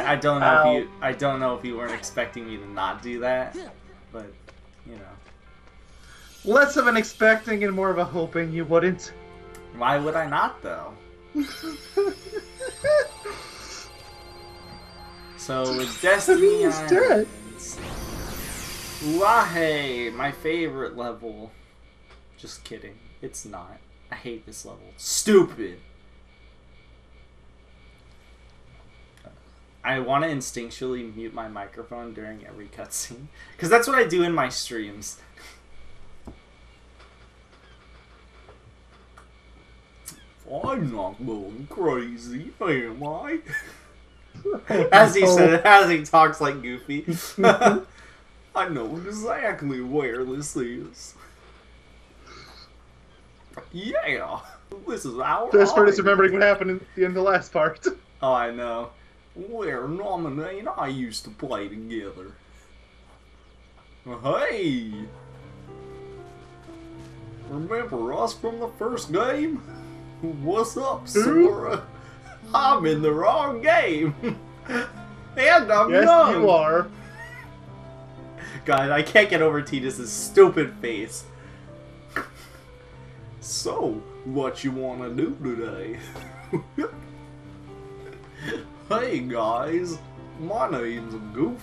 I don't know if you I don't know if you weren't expecting me to not do that, but you know. Less of an expecting and more of a hoping you wouldn't. Why would I not though? So with Destiny Islands, Wahe, my favorite level. Just kidding, it's not. I hate this level. It's stupid. I want to instinctually mute my microphone during every cutscene, because that's what I do in my streams. I'm not going crazy, am I? As he said, as he talks like Goofy. I know exactly where this is. Yeah, this is our Best part is remembering what happened in the end of the last part. Oh, I know. Where Nominee and I used to play together. Hey! Remember us from the first game? What's up, Sora? I'm in the wrong game. And I'm yes, young. you are. God, I can't get over Tidus's stupid face. So, what you wanna do today? Hey guys, my name's Goofy.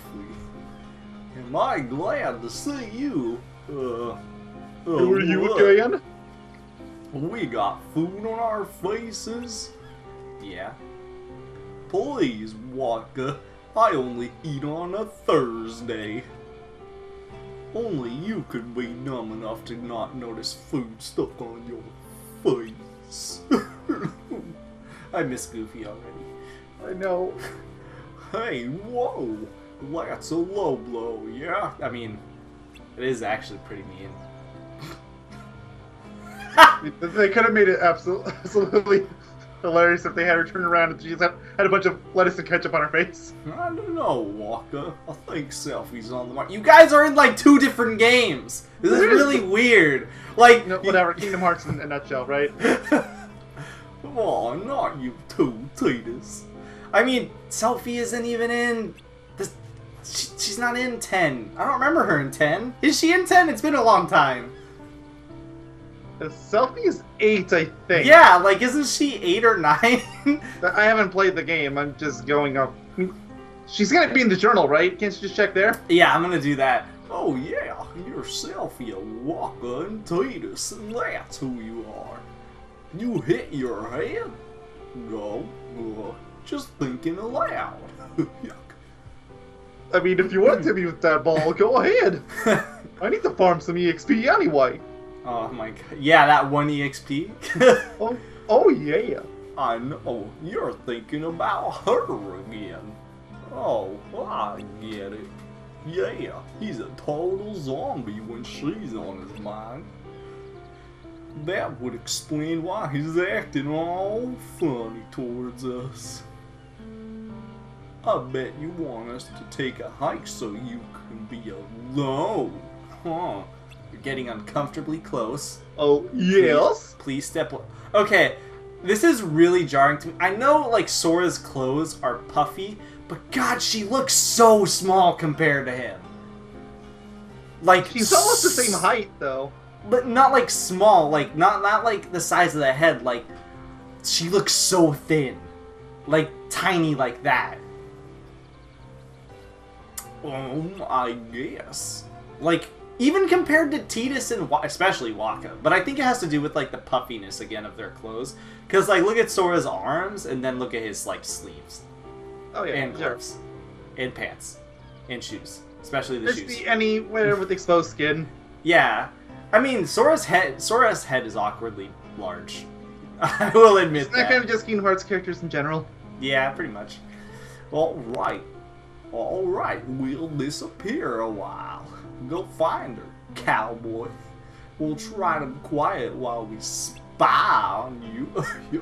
Am I glad to see you? Who are you again? We got food on our faces? Yeah. Please, Waka, I only eat on a Thursday. Only you could be dumb enough to not notice food stuck on your face. I miss Goofy already. I know. Hey, whoa! That's a low blow, yeah? I mean, it is actually pretty mean. They could have made it absolutely hilarious if they had her turn around and she just had a bunch of lettuce and ketchup on her face. I don't know, Walker. I think Selfie's on the mark. You guys are in like 2 different games! This is really weird. Like, no, whatever, Kingdom Hearts in a nutshell, right? Oh, not you too, Tidus. I mean, Selfie isn't even in this. She's not in 10. I don't remember her in 10. Is she in 10? It's been a long time. The Selfie is 8, I think. Yeah, like, isn't she 8 or 9? I haven't played the game. I'm just going up. She's gonna be in the journal, right? Can't you just check there? Yeah, I'm gonna do that. Oh yeah, you're Selfie, Waka, and Tidus, and that's who you are. You hit your head? No, just thinking aloud. Yuck. I mean, if you want to be with that ball, go ahead. I need to farm some EXP anyway. Oh my god. Yeah, that 1 EXP. oh yeah. I know. You're thinking about her again. Oh, I get it. Yeah, he's a total zombie when she's on his mind. That would explain why he's acting all funny towards us. I bet you want us to take a hike so you can be alone. Huh? You're getting uncomfortably close. Oh, yes? Please step... Okay, this is really jarring to me. I know, like, Sora's clothes are puffy, but God, she looks so small compared to him. Like, she's almost the same height, though. But not like small, like not like the size of the head, like she looks so thin. Like tiny like that. I guess. Like even compared to Tidus and especially Waka, but I think it has to do with like the puffiness again of their clothes. Cause like look at Sora's arms and then look at his like sleeves. Oh yeah, and gloves. And pants. And shoes. Especially the shoes. Just be anywhere with exposed skin. Yeah. I mean, Sora's head is awkwardly large. I will admit that. Kind of just Kingdom Hearts characters in general. Yeah, pretty much. Alright, we'll disappear a while. Go find her, cowboy. We'll try to be quiet while we spy on you.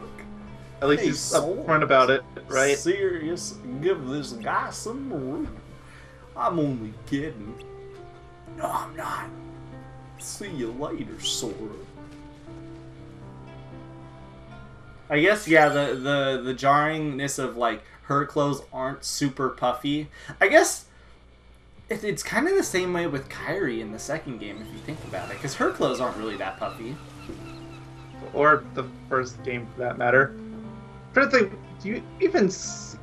At least he's upfront about it, right? Serious, give this guy some room. I'm only kidding. No, I'm not. See you later, Sora. I guess, yeah, the jarringness of, like, her clothes aren't super puffy. I guess it's kind of the same way with Kairi in the second game, if you think about it, because her clothes aren't really that puffy. Or the first game, for that matter. I'm trying to think, do you even...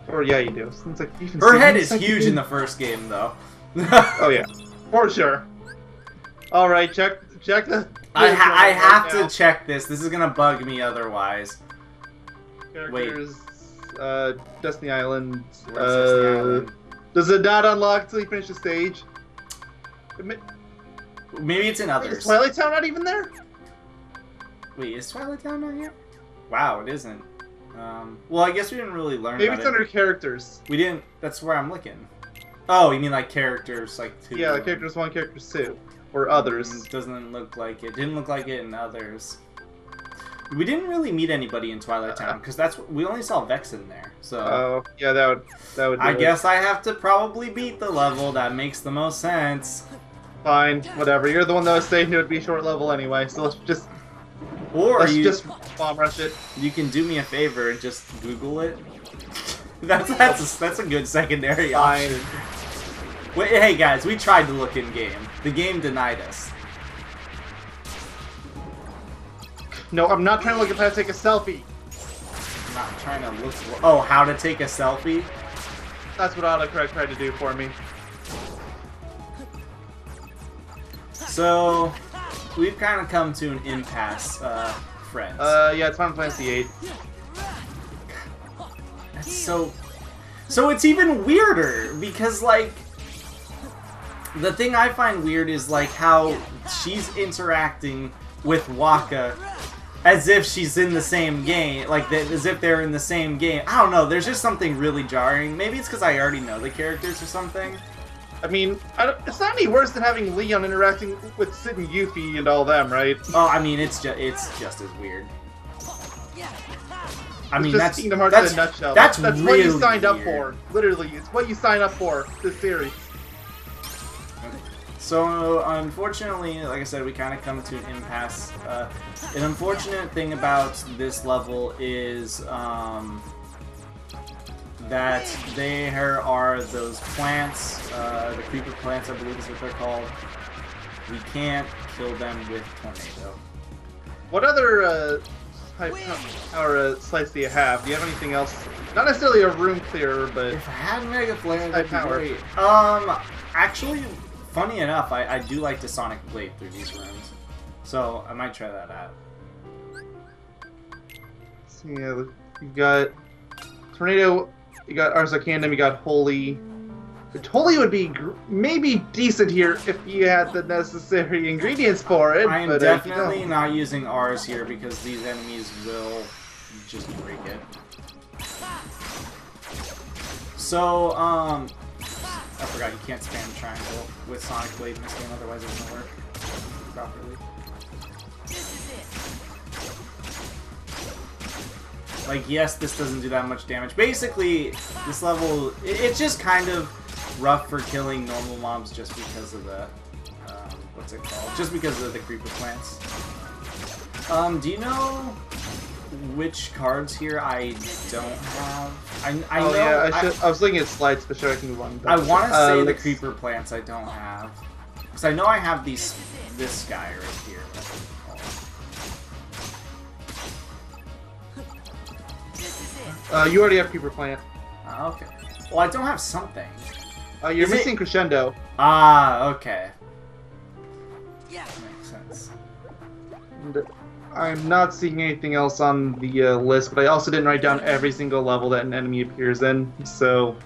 Or, yeah, you do. Seems like you even Her head is huge in the first game, though. Oh, yeah. For sure. Alright, check the... I have to check this. This is gonna bug me otherwise. Characters, Destiny Island. Destiny Island? Does it not unlock until you finish the stage? Maybe it's in others. Is Twilight Town not even there? Wait, is Twilight Town not here? Wow, it isn't. Well, I guess we didn't really learn Maybe about it's it. under characters. We didn't... That's where I'm looking. Oh, you mean like characters, like 2? Yeah, like characters 1, characters 2. Or others. Doesn't look like it. Didn't look like it in others. We didn't really meet anybody in Twilight Town, because that's... We only saw Vex in there, so... Oh, yeah, that would do I it. guess I have to probably beat the level. That makes the most sense. Fine, whatever. You're the one that was saying it would be a short level anyway, so let's just bomb rush it. You can do me a favor and just Google it. that's a good secondary option. Wait, hey guys, we tried to look in game. The game denied us. No, I'm not trying to look at how to take a selfie. I'm not trying to look for... Oh, how to take a selfie? That's what autocorrect tried to do for me. So, we've kind of come to an impasse, friends. Yeah, it's Final Fantasy VIII. That's so... So it's even weirder, because, like... The thing I find weird is, like, how she's interacting with Waka as if she's in the same game, like, as if they're in the same game. I don't know, there's just something really jarring. Maybe it's because I already know the characters or something. I mean, it's not any worse than having Leon interacting with Sid and Yuffie and all them, right? Oh, I mean, it's just as weird. I mean, just Kingdom Hearts in a nutshell. That's really what you signed up for. Literally, it's what you signed up for, this series. So, unfortunately, like I said, we kind of come to an impasse. An unfortunate thing about this level is that there are those plants, the creeper plants, I believe is what they're called. We can't kill them with Tornado. What other high power slice do you have? Do you have anything else? Not necessarily a room clearer, but... If I had Mega Flare, that'd high be power. great. Actually... Funny enough, I do like to Sonic Blade through these rooms, so I might try that out. So yeah, you got Tornado, you got Arzakandum, you got Holy. Holy would be maybe decent here if you had the necessary ingredients for it. I am definitely not using R's here because these enemies will just break it. So, I forgot you can't spam triangle with Sonic Blade in this game, otherwise it won't work properly. Like, yes, this doesn't do that much damage. Basically, this level, it's just kind of rough for killing normal mobs just because of the, what's it called? Just because of the creeper plants. Do you know which cards here I don't have? I know. Yeah, I was looking at slides to show I can move on. I want to say the creeper plants I don't have, because I know I have this guy right here. You already have creeper plant. Okay. Well, I don't have something. You're missing Crescendo. Ah, okay. Yeah. Makes sense. And I'm not seeing anything else on the list, but I also didn't write down every single level that an enemy appears in, so...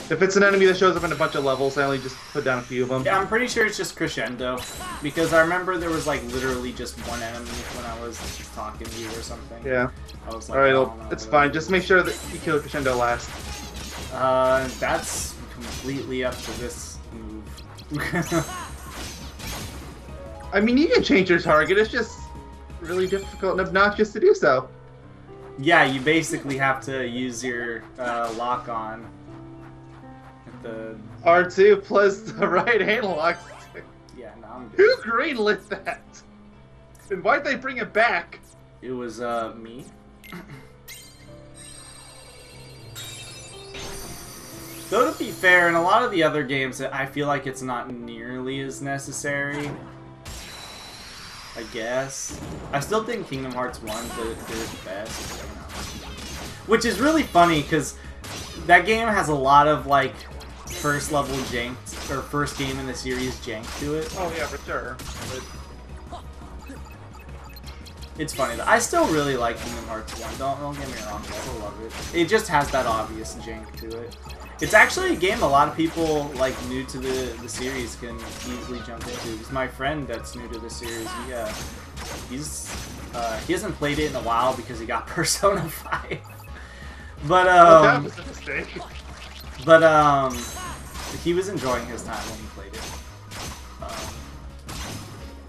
If it's an enemy that shows up in a bunch of levels, I only just put down a few of them. Yeah, I'm pretty sure it's just Crescendo, because I remember there was, like, literally just one enemy when I was talking to you or something. Yeah. I was like, alright, oh, no, it's fine. Just make sure that you kill Crescendo last. That's completely up to this move. I mean, you can change your target, it's just really difficult and obnoxious to do so. Yeah, you basically have to use your lock-on. The R2 plus the right analog stick. Yeah, no, I'm good. Who greenlit that? And why'd they bring it back? It was, me. Though to be fair, in a lot of the other games, I feel like it's not nearly as necessary. I guess. I still think Kingdom Hearts 1 is the best. You know. Which is really funny, because that game has a lot of, like, first level jank, or first game in the series jank to it. Oh yeah, for sure. But... It's funny though. I still really like Kingdom Hearts 1. Don't get me wrong, I still love it. It just has that obvious jank to it. It's actually a game a lot of people like new to the series can easily jump into. Because my friend that's new to the series, he hasn't played it in a while because he got Persona 5. But that was a mistake. But he was enjoying his time when he played it.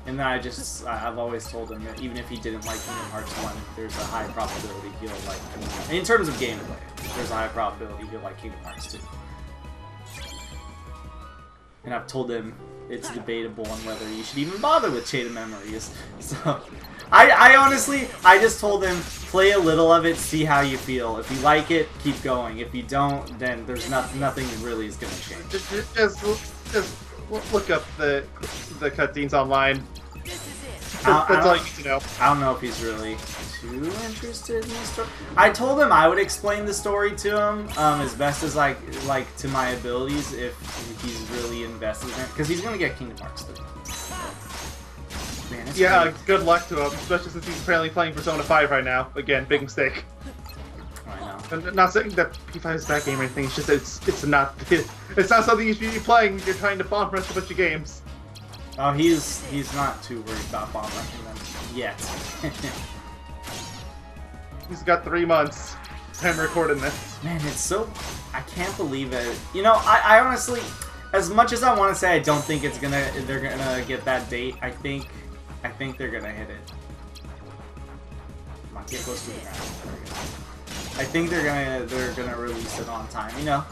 And then I've always told him that even if he didn't like Kingdom Hearts 1, there's a high probability he'll like, in terms of gameplay, there's a high probability he'll like Kingdom Hearts 2. And I've told him it's debatable on whether you should even bother with Chain of Memories. So, I honestly, I just told him, play a little of it, see how you feel. If you like it, keep going. If you don't, then there's nothing really is going to change. Just look up the cutscenes online. That's all you need to know. I don't know if he's really too interested in the story. I told him I would explain the story to him as best as like to my abilities if he's really invested in it, because he's gonna get Kingdom Hearts 3. Man, yeah, great. Good luck to him, especially since he's apparently playing Persona 5 right now. Again, big mistake. I know. I'm not saying that P5 is a bad game or anything. It's just it's not something you should be playing if you're trying to bomb rush a bunch of games. Oh, he's not too worried about bomb rushing them yet. He's got 3 months. I'm recording this. Man, it's so... I can't believe it. You know, I honestly, as much as I want to say I don't think they're gonna get that date, I think they're gonna hit it. Come on, get close to the ground. I think they're gonna release it on time. You know,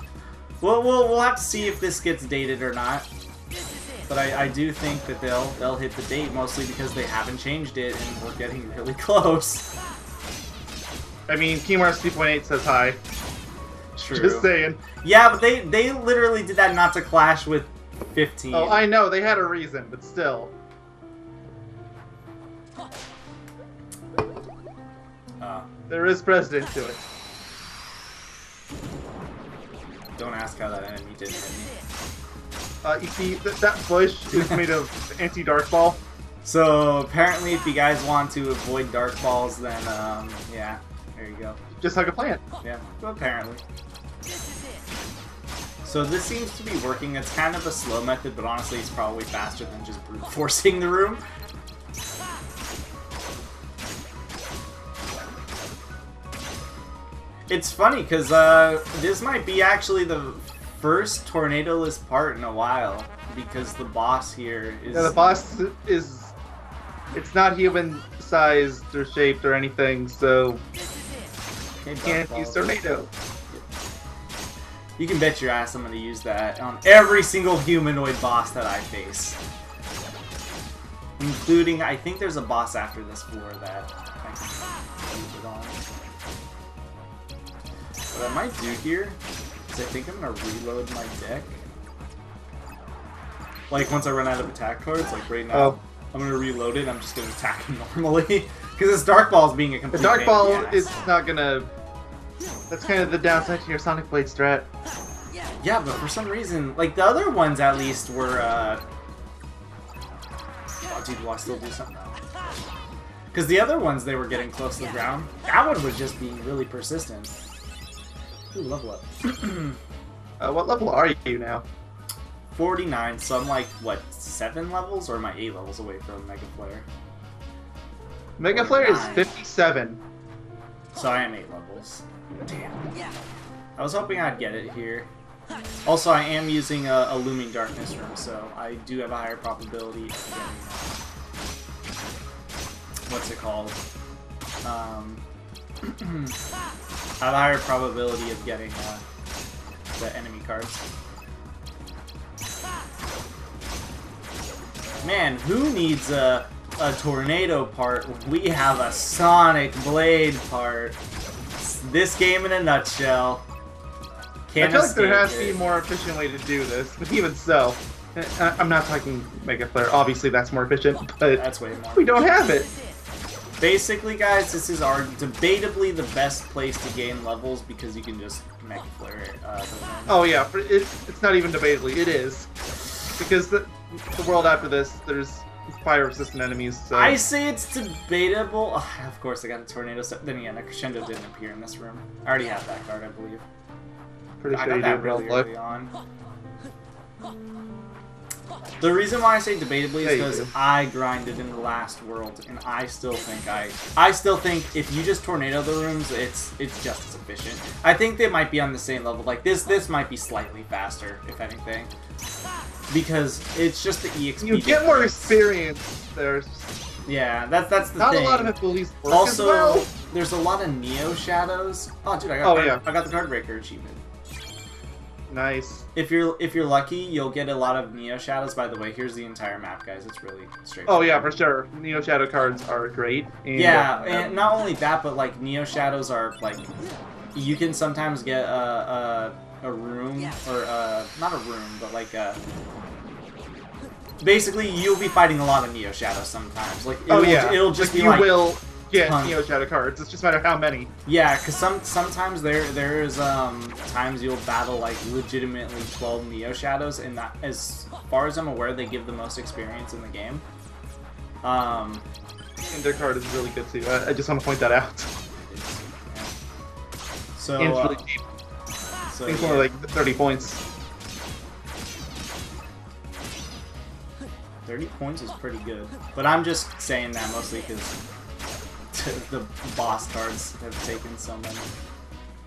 we'll have to see if this gets dated or not. But I do think that they'll hit the date, mostly because they haven't changed it and we're getting really close. I mean, Kingdom Hearts 2.8 says hi. True. Just saying. Yeah, but they literally did that not to clash with 15. Oh, I know, they had a reason, but still. There is precedent to it. Don't ask how that enemy didn't hit me. You see, that bush is made of anti-dark ball. So, apparently if you guys want to avoid dark balls, then, yeah, there you go. Just like a plant. Yeah, well, apparently. So this seems to be working. It's kind of a slow method, but honestly it's probably faster than just brute forcing the room. It's funny, because this might be actually the first tornado-less part in a while, because the boss here is... Yeah, the boss is... It's not human-sized or shaped or anything, so... You can't use tornado. You can bet your ass I'm going to use that on every single humanoid boss that I face. Including, I think there's a boss after this floor that I can use it on. What I might do here is I think I'm going to reload my deck. Like, once I run out of attack cards, like right now, I'm going to reload it, I'm just going to attack him normally. Because this Dark Ball is being a complete The Dark Ball is not going to... That's kind of the downside to your Sonic Blade strat. Yeah, but for some reason, like, the other ones at least were, Oh, dude, will I still do something? Because the other ones, they were getting close to the ground. That one was just being really persistent. Ooh, level up. What level are you now? 49, so I'm like, what, 7 levels? Or am I 8 levels away from Mega Flare? Mega Flare is 57. So I am 8 levels. Damn. I was hoping I'd get it here. Also, I am using a Looming Darkness room, so I do have a higher probability of getting... what's it called? I have a higher probability of getting the enemy cards. Man, who needs a tornado part when we have a Sonic Blade part? It's this game in a nutshell. I feel like there has to be a more efficient way to do this, but even so, I'm not talking Mega Flare. Obviously, that's more efficient, but that's way more. We don't have it. Basically, guys, this is debatably the best place to gain levels because you can just Mega Flare it. Oh yeah, it's not even debatably. It is because the world after this, there's fire-resistant enemies. So. I say it's debatable. Oh, of course, I got a tornado. Then again, a crescendo didn't appear in this room. I already have that card, I believe. Pretty sure I got that really early on. The reason why I say debatably is because I grinded in the last world, and I still think if you just tornado the rooms, it's just as efficient. I think they might be on the same level. Like this might be slightly faster, if anything, because it's just the EXP. You get more experience there. Yeah, that's the thing. Not a lot of abilities work also, as well. There's a lot of Neo Shadows. Oh, dude, I got the Card Breaker achievement. Nice. If you're lucky, you'll get a lot of Neo Shadows. By the way, here's the entire map, guys. It's really straightforward. Oh yeah, for sure. Neo Shadow cards are great. And, yeah, and not only that, but like Neo Shadows are like, you can sometimes get a room or not a room, but like basically you'll be fighting a lot of Neo Shadows sometimes. Like it'll just be like you will get Neo Shadow cards. It's just a matter of how many. Yeah, because sometimes there's times you'll battle like legitimately 12 Neo Shadows, and that, as far as I'm aware, they give the most experience in the game. And their card is really good too. I just want to point that out. Yeah. So and it's really cheap. So, I think it's only like 30 points. 30 points is pretty good, but I'm just saying that mostly because the boss cards have taken so many.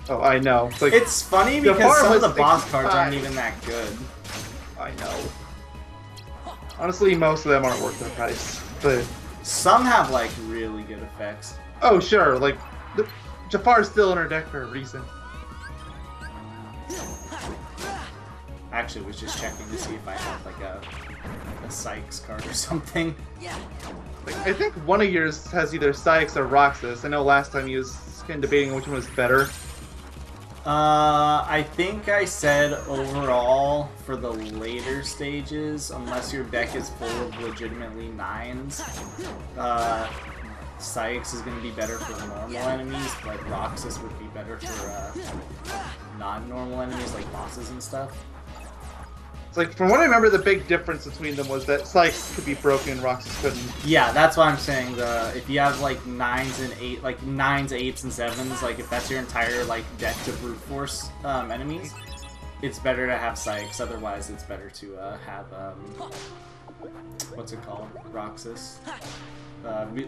Oh, I know. It's funny because some of the boss cards aren't even that good. I know. Honestly, most of them aren't worth the price, but some have like really good effects. Oh sure, like Jafar's still in her deck for a reason. Actually, was just checking to see if I had like a Sykes card or something. Like, I think one of yours has either Sykes or Roxas. I know last time you was kind of debating which one was better. I think I said overall for the later stages, unless your deck is full of legitimately 9s, Sykes is going to be better for the normal enemies, but Roxas would be better for non-normal enemies like bosses and stuff. It's like, from what I remember, the big difference between them was that Sykes could be broken, Roxas couldn't. Yeah, that's what I'm saying. If you have like 9s and 8, like 9s, 8s, and 7s, like if that's your entire like deck to brute force enemies, it's better to have Sykes. Otherwise, it's better to have what's it called, Roxas.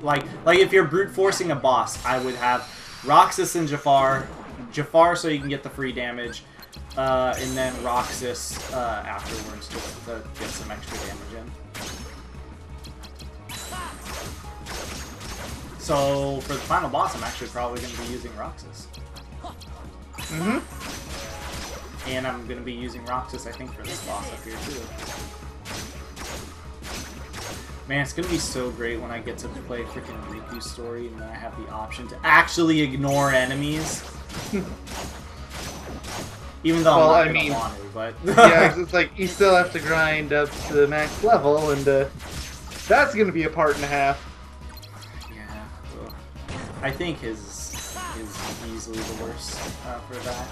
Like if you're brute forcing a boss, I would have Roxas and Jafar so you can get the free damage. And then Roxas afterwards just to get some extra damage in. So for the final boss, I'm actually probably going to be using Roxas. And I'm going to be using Roxas, I think, for this boss up here too. Man, it's going to be so great when I get to play freaking Riku's story and then I have the option to actually ignore enemies. Even though I'm not gonna want to, but yeah, it's like you still have to grind up to the max level, and that's gonna be a part and a half. Yeah, well, I think his is easily the worst for that.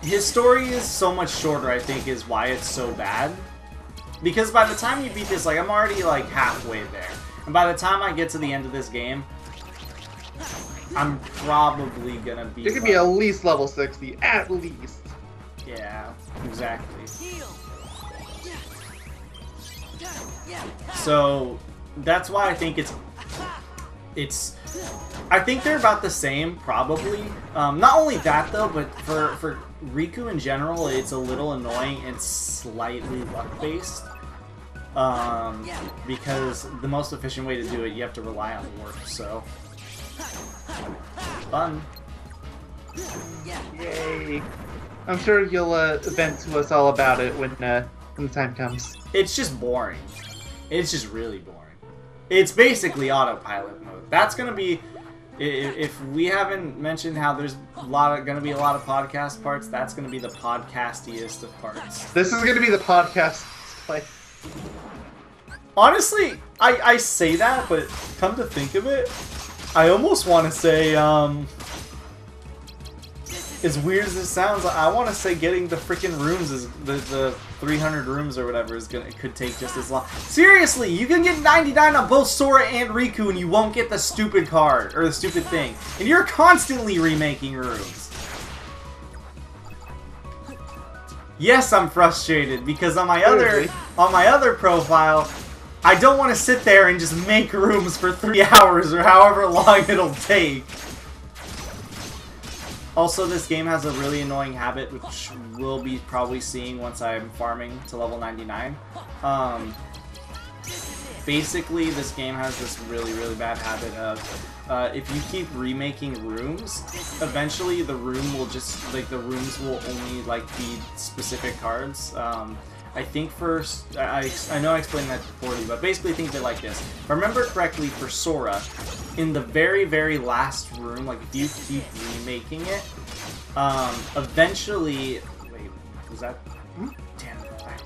His story is so much shorter, I think, is why it's so bad. Because by the time you beat this, like I'm already like halfway there, and by the time I get to the end of this game, I'm probably gonna be. It could be at least level 60, at least. Yeah, exactly. So that's why I think it's. I think they're about the same, probably. Not only that though, but for Riku in general, it's a little annoying and slightly luck-based. Because the most efficient way to do it, you have to rely on warp. So. Fun. Yay. I'm sure you'll vent to us all about it when the time comes. It's just boring. It's just really boring. It's basically autopilot mode. That's gonna be If we haven't mentioned how there's gonna be a lot of podcast parts, that's gonna be the podcastiest of parts. This is gonna be the podcast play. Honestly, I say that, but come to think of it, I almost want to say, as weird as it sounds, I want to say getting the freaking rooms is the 300 rooms or whatever it could take just as long. Seriously, you can get 99 on both Sora and Riku, and you won't get the stupid card or the stupid thing, and you're constantly remaking rooms. Yes, I'm frustrated because on my other profile, I don't want to sit there and just make rooms for 3 hours or however long it'll take. Also, this game has a really annoying habit, which we'll be probably seeing once I'm farming to level 99. Basically, this game has this really, really bad habit of, if you keep remaking rooms, eventually the room will just, like, the rooms will only, like, be specific cards. I think first, I know I explained that before, but basically think of it like this. If I remember correctly, for Sora, in the very, very last room, like if you keep remaking it, eventually, wait, was that, damn,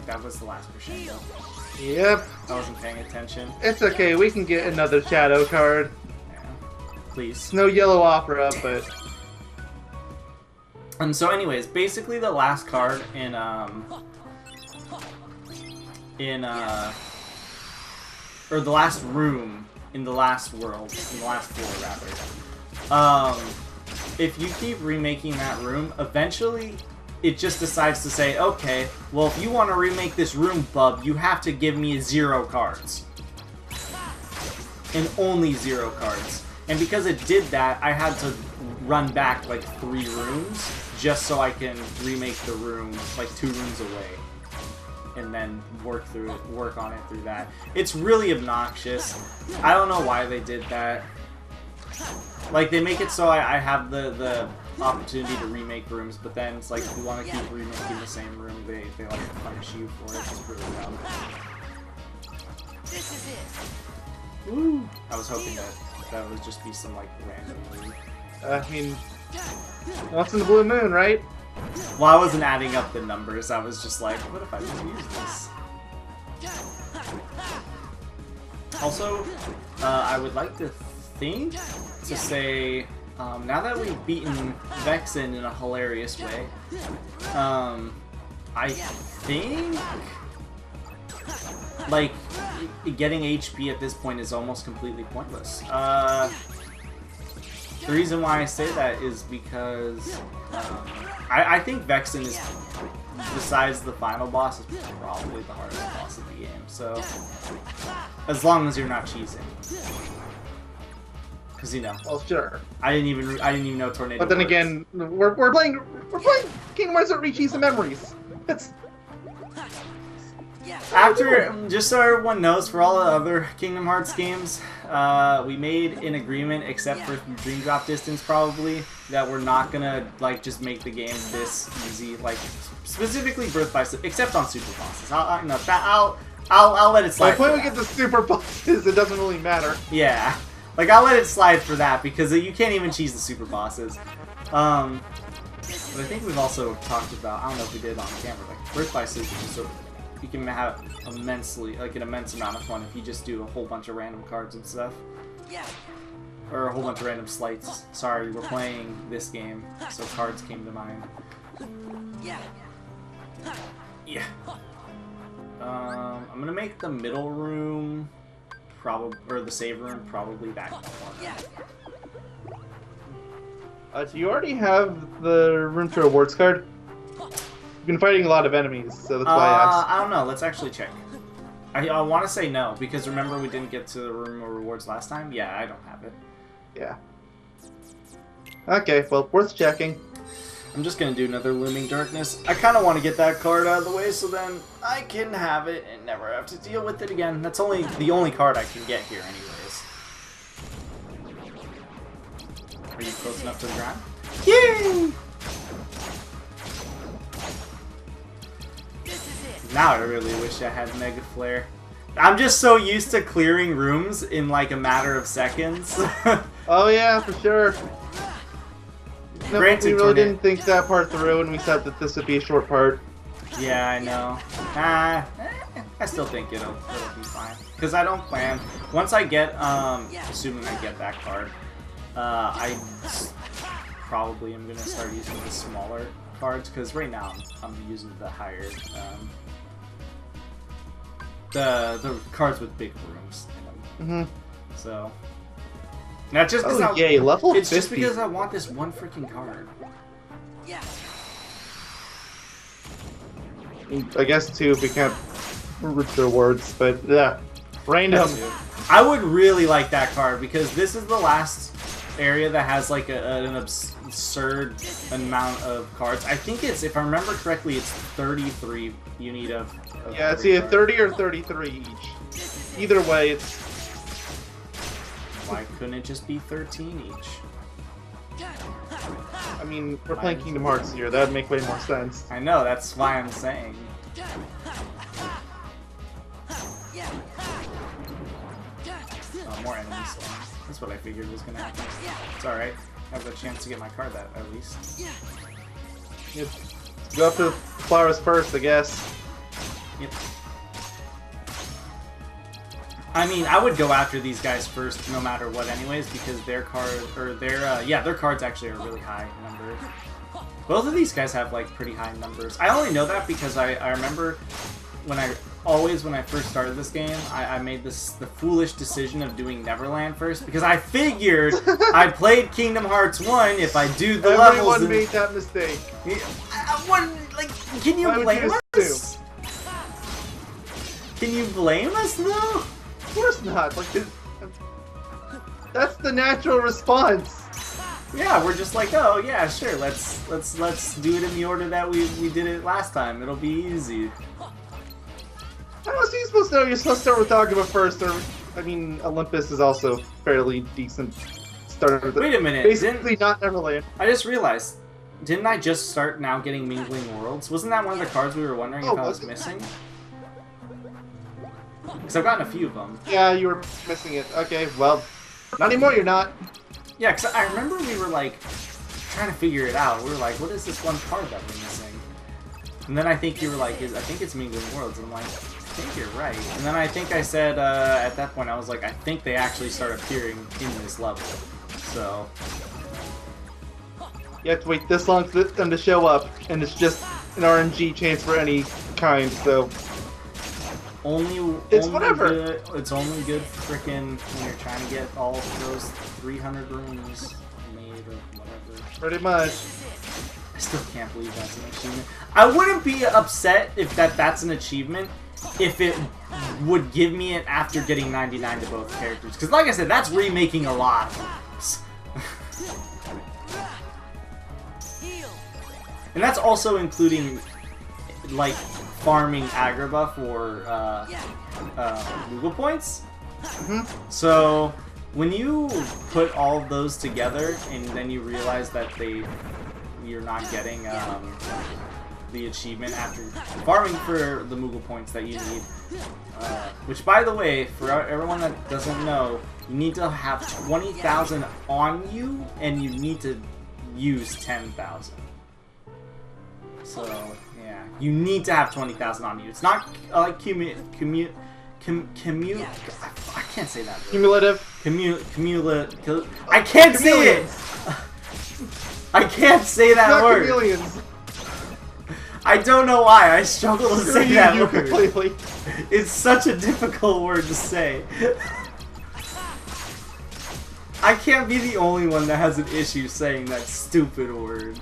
that was the last crescendo. Yep. I wasn't paying attention. It's okay, we can get another shadow card. Yeah. Please. It's no yellow opera, but... And so anyways, basically the last card in, or the last room in the last world, in the last floor rather, if you keep remaking that room, eventually it just decides to say, okay, well if you want to remake this room, bub, you have to give me 0 cards. And only 0 cards. And because it did that, I had to run back like 3 rooms just so I can remake the room like 2 rooms away. And then work on it through that. It's really obnoxious. I don't know why they did that. Like, they make it so I have the opportunity to remake rooms, but then it's like, if you want to keep remaking the same room, they like punish you for it. It's really dumb. This is it. Woo! I was hoping that would just be some, like, random room. I mean, what's in the blue moon, right? Well, I wasn't adding up the numbers. I was just like, what if I just use this? Also, I would like to think to say, now that we've beaten Vexen in a hilarious way, I think, like, getting HP at this point is almost completely pointless. The reason why I say that is because I think Vexen is, besides the final boss, is probably the hardest boss of the game. So, as long as you're not cheesing, because you know. Well, sure. I didn't even know tornado. But then works. again, we're playing Kingdom Hearts Reach the memories. It's After, just so everyone knows, for all the other Kingdom Hearts games, we made an agreement, except for Dream Drop Distance probably, that we're not gonna, like, just make the game this easy, like, specifically Birth by Sleep, except on Super Bosses. I'll let it slide. When we get the super bosses, it doesn't really matter. Yeah. Like, I'll let it slide for that, because you can't even cheese the Super Bosses. But I think we've also talked about, I don't know if we did on camera, like, Birth by Sleep is just so, you can have an immense amount of fun if you just do a whole bunch of random cards and stuff. Yeah. Or a whole bunch of random slights. Sorry, we're playing this game, so cards came to mind. Yeah. Yeah. I'm gonna make the middle room, or the save room, probably that corner. Yeah. Do you already have the Room to Rewards card? You've been fighting a lot of enemies, so that's why I asked. I don't know. Let's actually check. I want to say no, because remember we didn't get to the Room of Rewards last time? Yeah, I don't have it. Yeah. Okay, well, worth checking. I'm just going to do another Looming Darkness. I kind of want to get that card out of the way so then I can have it and never have to deal with it again. That's the only card I can get here anyways. Are you close enough to the ground? Yay! Now I really wish I had Mega Flare. I'm just so used to clearing rooms in like a matter of seconds Oh yeah, for sure. No, Granted, we really Tornado- didn't think that part through, and we said that this would be a short part. Yeah, I know. I still think it'll be fine. Because I don't plan. Once I get, assuming I get that card, probably am going to start using the smaller cards. Because right now I'm using the higher, the cards with big rooms in them. So, not just because yay, level it's 50. just because I want this one freaking card. I guess too, if we can't remember the words, but yeah. Random. I would really like that card because this is the last area that has like an absurd amount of cards. I think it's, if I remember correctly, it's 33 you need of yeah, it's either 30 or 33 each. Either way, it's... Why couldn't it just be 13 each? I mean, we're playing Kingdom Hearts here. That would make way more sense. I know, that's why I'm saying. Oh, more enemies. That's what I figured was gonna happen. It's alright. I have a chance to get my card that at least. Yep. Go after the flowers first, I guess. Yep. I mean, I would go after these guys first, no matter what, anyways, because their their cards actually are really high numbers. Both of these guys have like pretty high numbers. I only know that because I remember when I first started this game, I made the foolish decision of doing Neverland first because I figured I played Kingdom Hearts 1 if I do the levels. Everyone made that mistake. Can you Why would blame you us? Can you blame us though? Of course not. Like, that's the natural response. Yeah, we're just like, oh yeah, sure, let's do it in the order that we did it last time. It'll be easy. How else are you supposed to know? You're supposed to start with Dogma first, or I mean, Olympus is also fairly decent starter. Wait a minute, Basically, not Neverland. I just realized, didn't I just start now getting Mingling Worlds? Wasn't that one of the cards we were wondering if I was missing? Because I've gotten a few of them. Yeah, you were missing it. Okay, well, not anymore. You're not. Yeah, because I remember we were like trying to figure it out. We were like, what is this one card that we're missing? And then I think you were like, I think it's Mingling Worlds. And I'm like, I think you're right. And then I think I said, at that point, I was like, I think they actually start appearing in this level. So... You have to wait this long for them to show up, and it's just an RNG chance for any kind, so... It's whatever. It's only good frickin' when you're trying to get all of those 300 rooms made or whatever. Pretty much. I still can't believe that's an achievement. I wouldn't be upset if that's an achievement if it would give me it after getting 99 to both characters. Because like I said, that's remaking a lot of rooms. And that's also including, like, farming Agrabah for Moogle points. So when you put all of those together and then you realize that you're not getting the achievement after farming for the Moogle points that you need, which by the way, for everyone that doesn't know, you need to have 20,000 on you and you need to use 10,000. So, yeah. You need to have 20,000 on you. It's not like I can't say that word. Cumulative. Cumulative. I can't say it! I can't say that not word. Chameleons. I don't know why. I struggle to say that word. Completely. It's such a difficult word to say. I can't be the only one that has an issue saying that stupid word.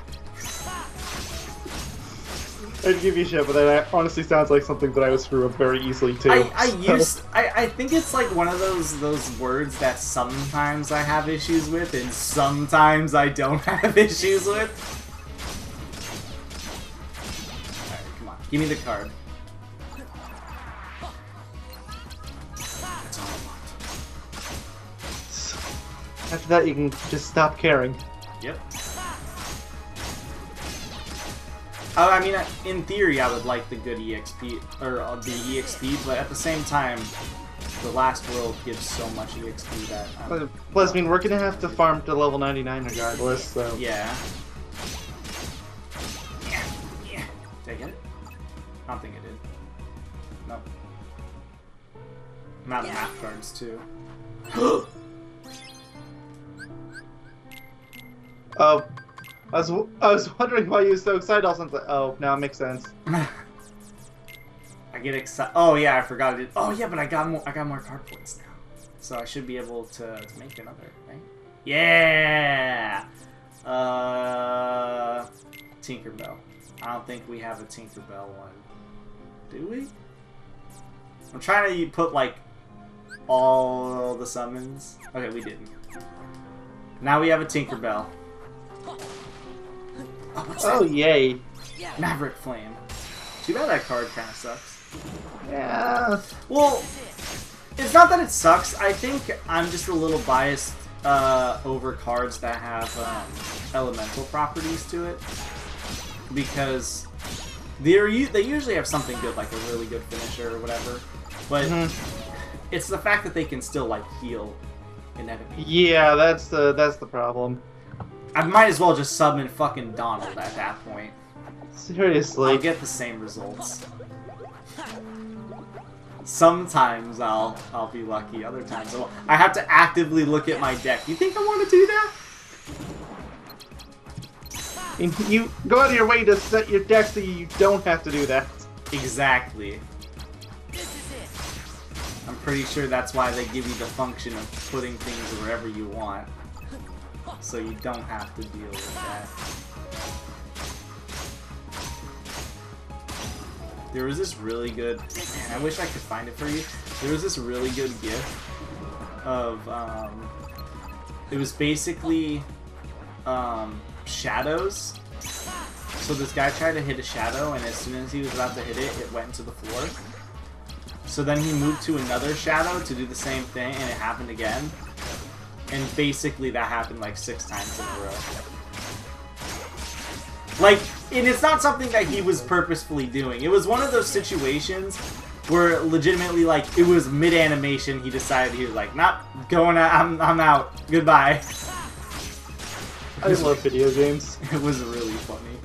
I'd give you shit, but that honestly sounds like something that I would screw up very easily too. I think it's like one of those words that sometimes I have issues with and sometimes I don't have issues with. Alright, come on. Give me the card. That's all I want. After that, you can just stop caring. Yep. I mean, in theory, I would like the good EXP, or the EXP, but at the same time, the last world gives so much EXP that... Plus, I mean, we're gonna have to farm to level 99 regardless, so... Yeah. Did I get it? I don't think I did. Nope. I'm out of map cards, too. Oh. I was wondering why you were so excited all of a sudden. Oh, now it makes sense. I get excited. Oh yeah, I forgot it. Oh yeah, but I got more card points now, so I should be able to make another, right? Yeah. Tinkerbell. I don't think we have a Tinkerbell one. Do we? I'm trying to put like all the summons. Okay, we didn't. Now we have a Tinkerbell. Oh, what's that? Yay. Maverick Flame. Too bad that card kind of sucks. Yeah. Well, it's not that it sucks. I think I'm just a little biased over cards that have elemental properties to it. Because they usually have something good, like a really good finisher or whatever. But it's the fact that they can still, like, heal an enemy. Yeah, that's the problem. I might as well just summon fucking Donald at that point. Seriously. I'll get the same results. Sometimes I'll be lucky, other times I won't. I have to actively look at my deck. You think I want to do that? And you go out of your way to set your deck so you don't have to do that. Exactly. I'm pretty sure that's why they give you the function of putting things wherever you want. So you don't have to deal with that. There was this really good... Man, I wish I could find it for you. There was this really good GIF of... it was basically... shadows. So this guy tried to hit a shadow, and as soon as he was about to hit it, it went into the floor. So then he moved to another shadow to do the same thing, and it happened again. And basically that happened like 6 times in a row. Like, and it's not something that he was purposefully doing. It was one of those situations where legitimately, like, it was mid-animation, he decided he was like, not going out, I'm out, goodbye. I love video games. It was really funny.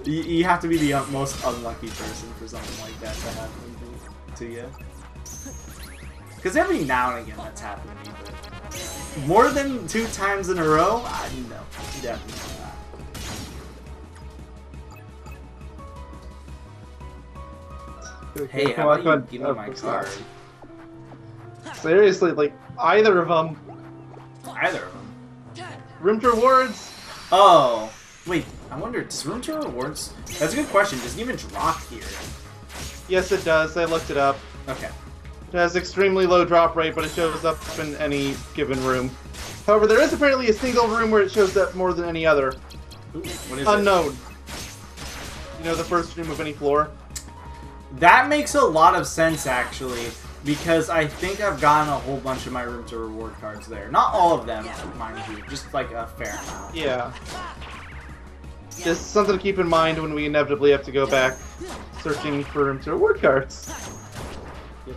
You have to be the most unlucky person for something like that to happen to you. Because every now and again that's happened to me, but more than 2 times in a row? No, definitely not. Hey, how about you give me my card? Seriously, like, either of them. Either of them? Room to rewards? Oh, wait, I wonder, does room to rewards... That's a good question, does it even drop here? Yes, it does. I looked it up. Okay. It has extremely low drop rate, but it shows up in any given room. However, there is apparently a single room where it shows up more than any other. Ooh, what is Unknown. it? You know, the first room of any floor? That makes a lot of sense, actually, because I think I've gotten a whole bunch of my room to reward cards there. Not all of them, mind you, just like a fair amount. Yeah. Just something to keep in mind when we inevitably have to go back searching for room to reward cards. Yep.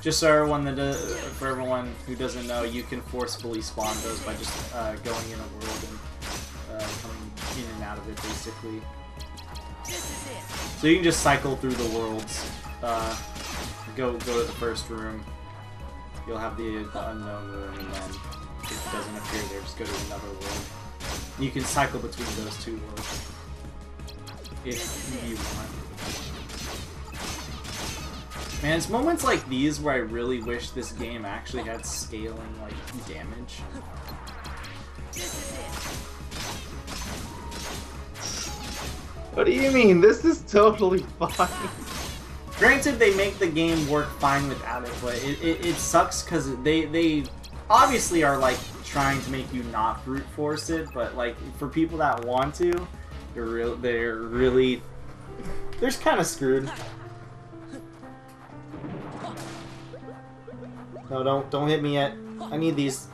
Just so everyone that for everyone who doesn't know, you can forcefully spawn those by just going in a world and coming in and out of it, basically. So you can just cycle through the worlds. Go to the first room. You'll have the unknown room, and then if it doesn't appear there, just go to another world. You can cycle between those 2 worlds if you want. Man, it's moments like these where I really wish this game actually had scaling, like, damage. What do you mean? This is totally fine. Granted, they make the game work fine without it, but it sucks because they obviously are, like, trying to make you not brute force it, but, like, for people that want to, they're just kind of screwed. No, don't hit me yet. I need these.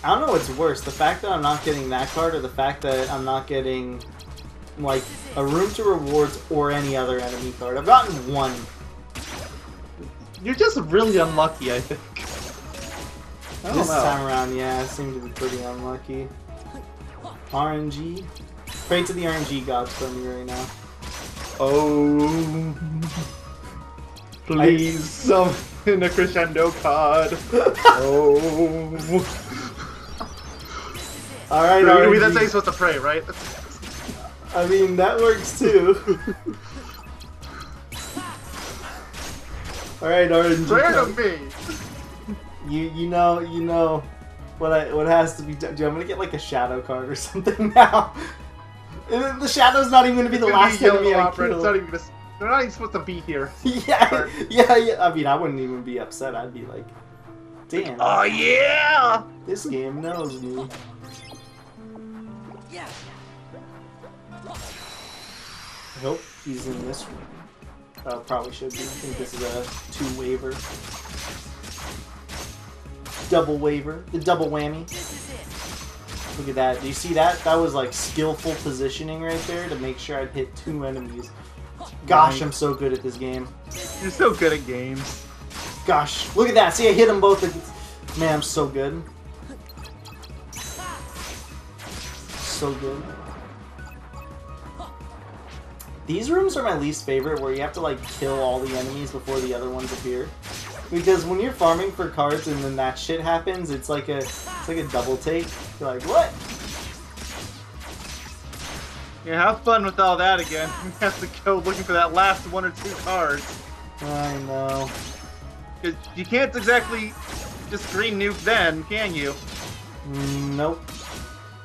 I don't know what's worse, the fact that I'm not getting that card or the fact that I'm not getting, like, a Room to Rewards or any other enemy card. I've gotten one. You're just really unlucky, I think. I don't This know. time around, yeah, I seem to be pretty unlucky. RNG? Pray to the RNG gods for me right now. Oh. Please, summon a crescendo card. Oh. Alright, I mean, that's how RNG. you're supposed to pray, right? I mean, that works too. Alright, RNG. Pray to me. You know what has to be done. Dude, I'm gonna get like a shadow card or something now. And the shadow's not even gonna be the last enemy I Opera, kill. it's not even they're not even supposed to be here. Yeah, yeah. I mean, I wouldn't even be upset. I'd be like, damn. Oh yeah! This game knows me. Yeah. I hope he's in this room. Probably should be. I think this is a 2-waver. Double waver. The double whammy. Look at that. Do you see that? That was like skillful positioning right there to make sure I'd hit 2 enemies. Gosh, I'm so good at this game. You're so good at games. Gosh, look at that. See, I hit them both. Man, I'm so good. So good. These rooms are my least favorite, where you have to like kill all the enemies before the other ones appear. Because when you're farming for cards and then that shit happens, it's like a double take. You're like, what? Yeah, have fun with all that again. You have to go looking for that last 1 or 2 cards. I know. Because you can't exactly just green nuke then, can you? Nope.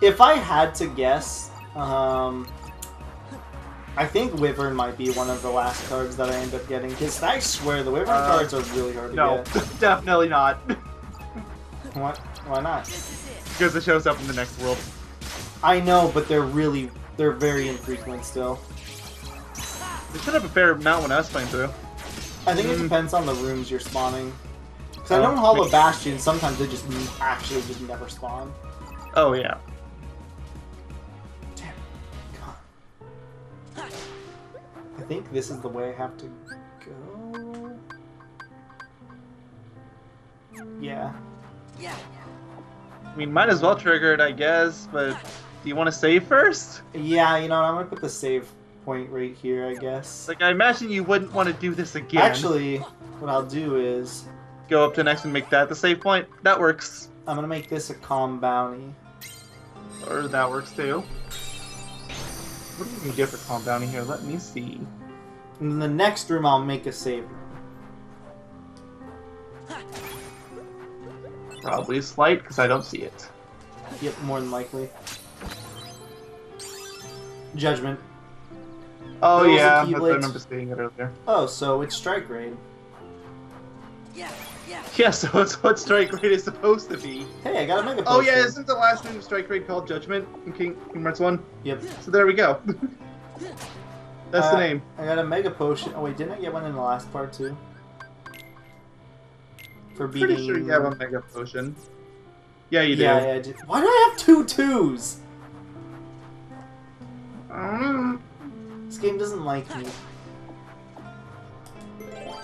If I had to guess, I think Wyvern might be one of the last cards that I end up getting. Because I swear, the Wyvern cards are really hard to No, get. definitely not. What? Why not? Because it shows up in the next world. I know, but they're very infrequent still. They should have a fair amount when I was playing through. I think it depends on the rooms you're spawning. Because I know in Hollow Bastion, sometimes they just actually just never spawn. Oh, yeah. Damn. God. I think this is the way I have to go. Yeah. Yeah. I mean, might as well trigger it, I guess, but do you want to save first? Yeah, you know what, I'm gonna put the save point right here, I guess. Like, I imagine you wouldn't want to do this again. Actually, what I'll do is, Go up to next and make that the save point. That works. I'm gonna make this a calm bounty. Or that works too. What do we can get for calm bounty here? Let me see. And in the next room, I'll make a save room. Probably a slight, because I don't see it. Yep, more than likely. Judgment. Oh Those are yeah, I Keyblades. remember seeing it earlier. Oh, so it's Strike Raid. Yeah. Yeah. Yeah, so it's what Strike Raid is supposed to be. Hey, I got a Mega Oh Potion. yeah, isn't the last name of Strike Raid called Judgment in Kingdom Hearts 1? Yep. So there we go. That's the name. I got a Mega Potion. Oh wait, didn't I get one in the last part too? For beating... Pretty sure you have a Mega Potion. Yeah, you do. Yeah, I did. Why do I have 2 2s? This game doesn't like me.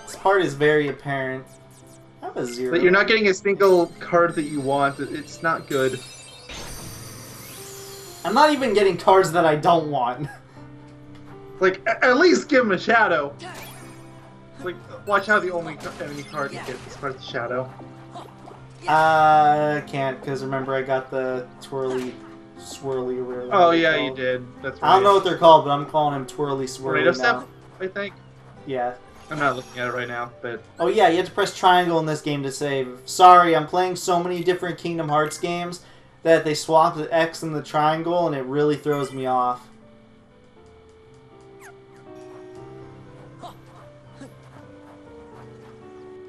This part is very apparent. I have a 0. But you're not getting a single card that you want. It's not good. I'm not even getting cards that I don't want. Like, at least give him a shadow. Like, watch how the only enemy card you get is part of the shadow. Can't, because remember I got the twirly, swirly, or whatever. Oh they're yeah, you called. did. That's right. I don't know what they're called, but I'm calling him twirly, swirly Tornado now. Step, I think. Yeah. I'm not looking at it right now, but... Oh yeah, you have to press triangle in this game to save. Sorry, I'm playing so many different Kingdom Hearts games that they swapped the X and the triangle, and it really throws me off.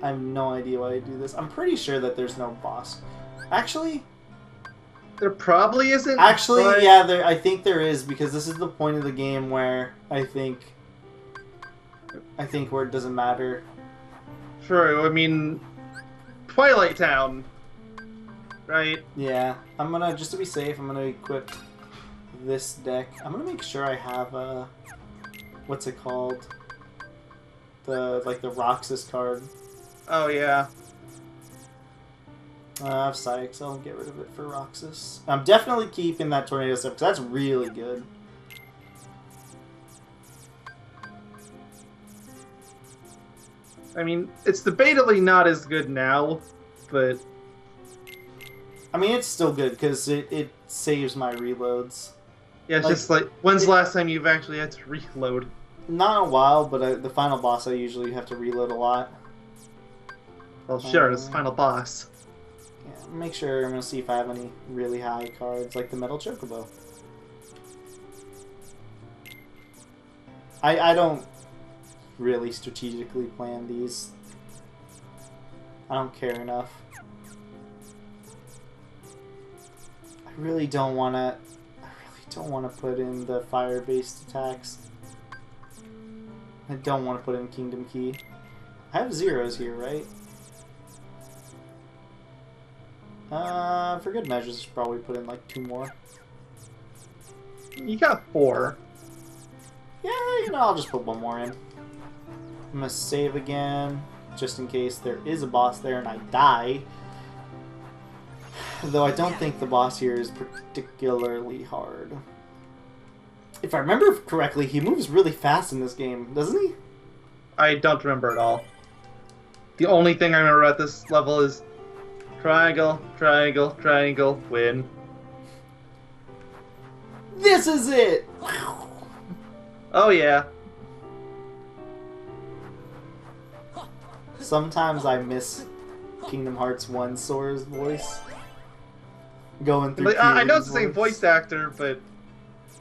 I have no idea why I do this. I'm pretty sure that there's no boss. Actually, There probably isn't. Actually, but... yeah, I think there is, because this is the point of the game where I think where it doesn't matter. True. I mean, Twilight Town. right? Yeah, I'm gonna, just to be safe, I'm gonna equip this deck. I'm gonna make sure I have what's it called? The Roxas card. Oh yeah. I have Psych, so I'll get rid of it for Roxas. I'm definitely keeping that Tornado Step, because that's really good. I mean, it's debatably not as good now, but I mean, it's still good, because it saves my reloads. yeah, it's Like, just like, when's the last time you've actually had to reload? Not in a while, but the final boss I usually have to reload a lot. Well, sure, it's the final boss. Yeah, make sure, I'm going to see if I have any really high cards, like the Metal Chocobo. I don't really strategically plan these. I don't care enough. I really don't want to put in the fire-based attacks. I don't want to put in Kingdom Key. I have zeros here, right? For good measures, I should probably put in like 2 more. You got 4. Yeah, you know, I'll just put 1 more in. I'm gonna save again, just in case there is a boss there and I die. Though I don't think the boss here is particularly hard. If I remember correctly, he moves really fast in this game, doesn't he? I don't remember at all. The only thing I remember at this level is triangle, triangle, triangle, win. This is it! Oh yeah. Sometimes I miss Kingdom Hearts 1 Sora's voice. Going through I know it's the Kiri's same voice actor, but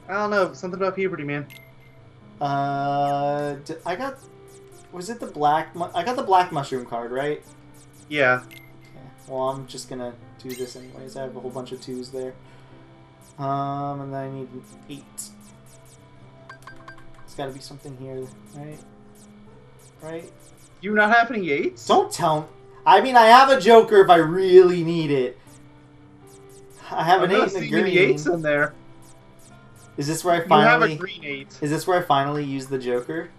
I don't know, something about puberty, man. I got... Was it the black... I got the black mushroom card, right? Yeah. Okay. Well, I'm just gonna do this anyways. I have a whole bunch of 2s there. And then I need an 8. There's gotta be something here, right? Right? You not have any 8s? Don't tell me. I mean, I have a Joker if I really need it. I have an 8 and a green. Any 8s in there. Is this where I You finally... have a green 8. Is this where I finally use the Joker?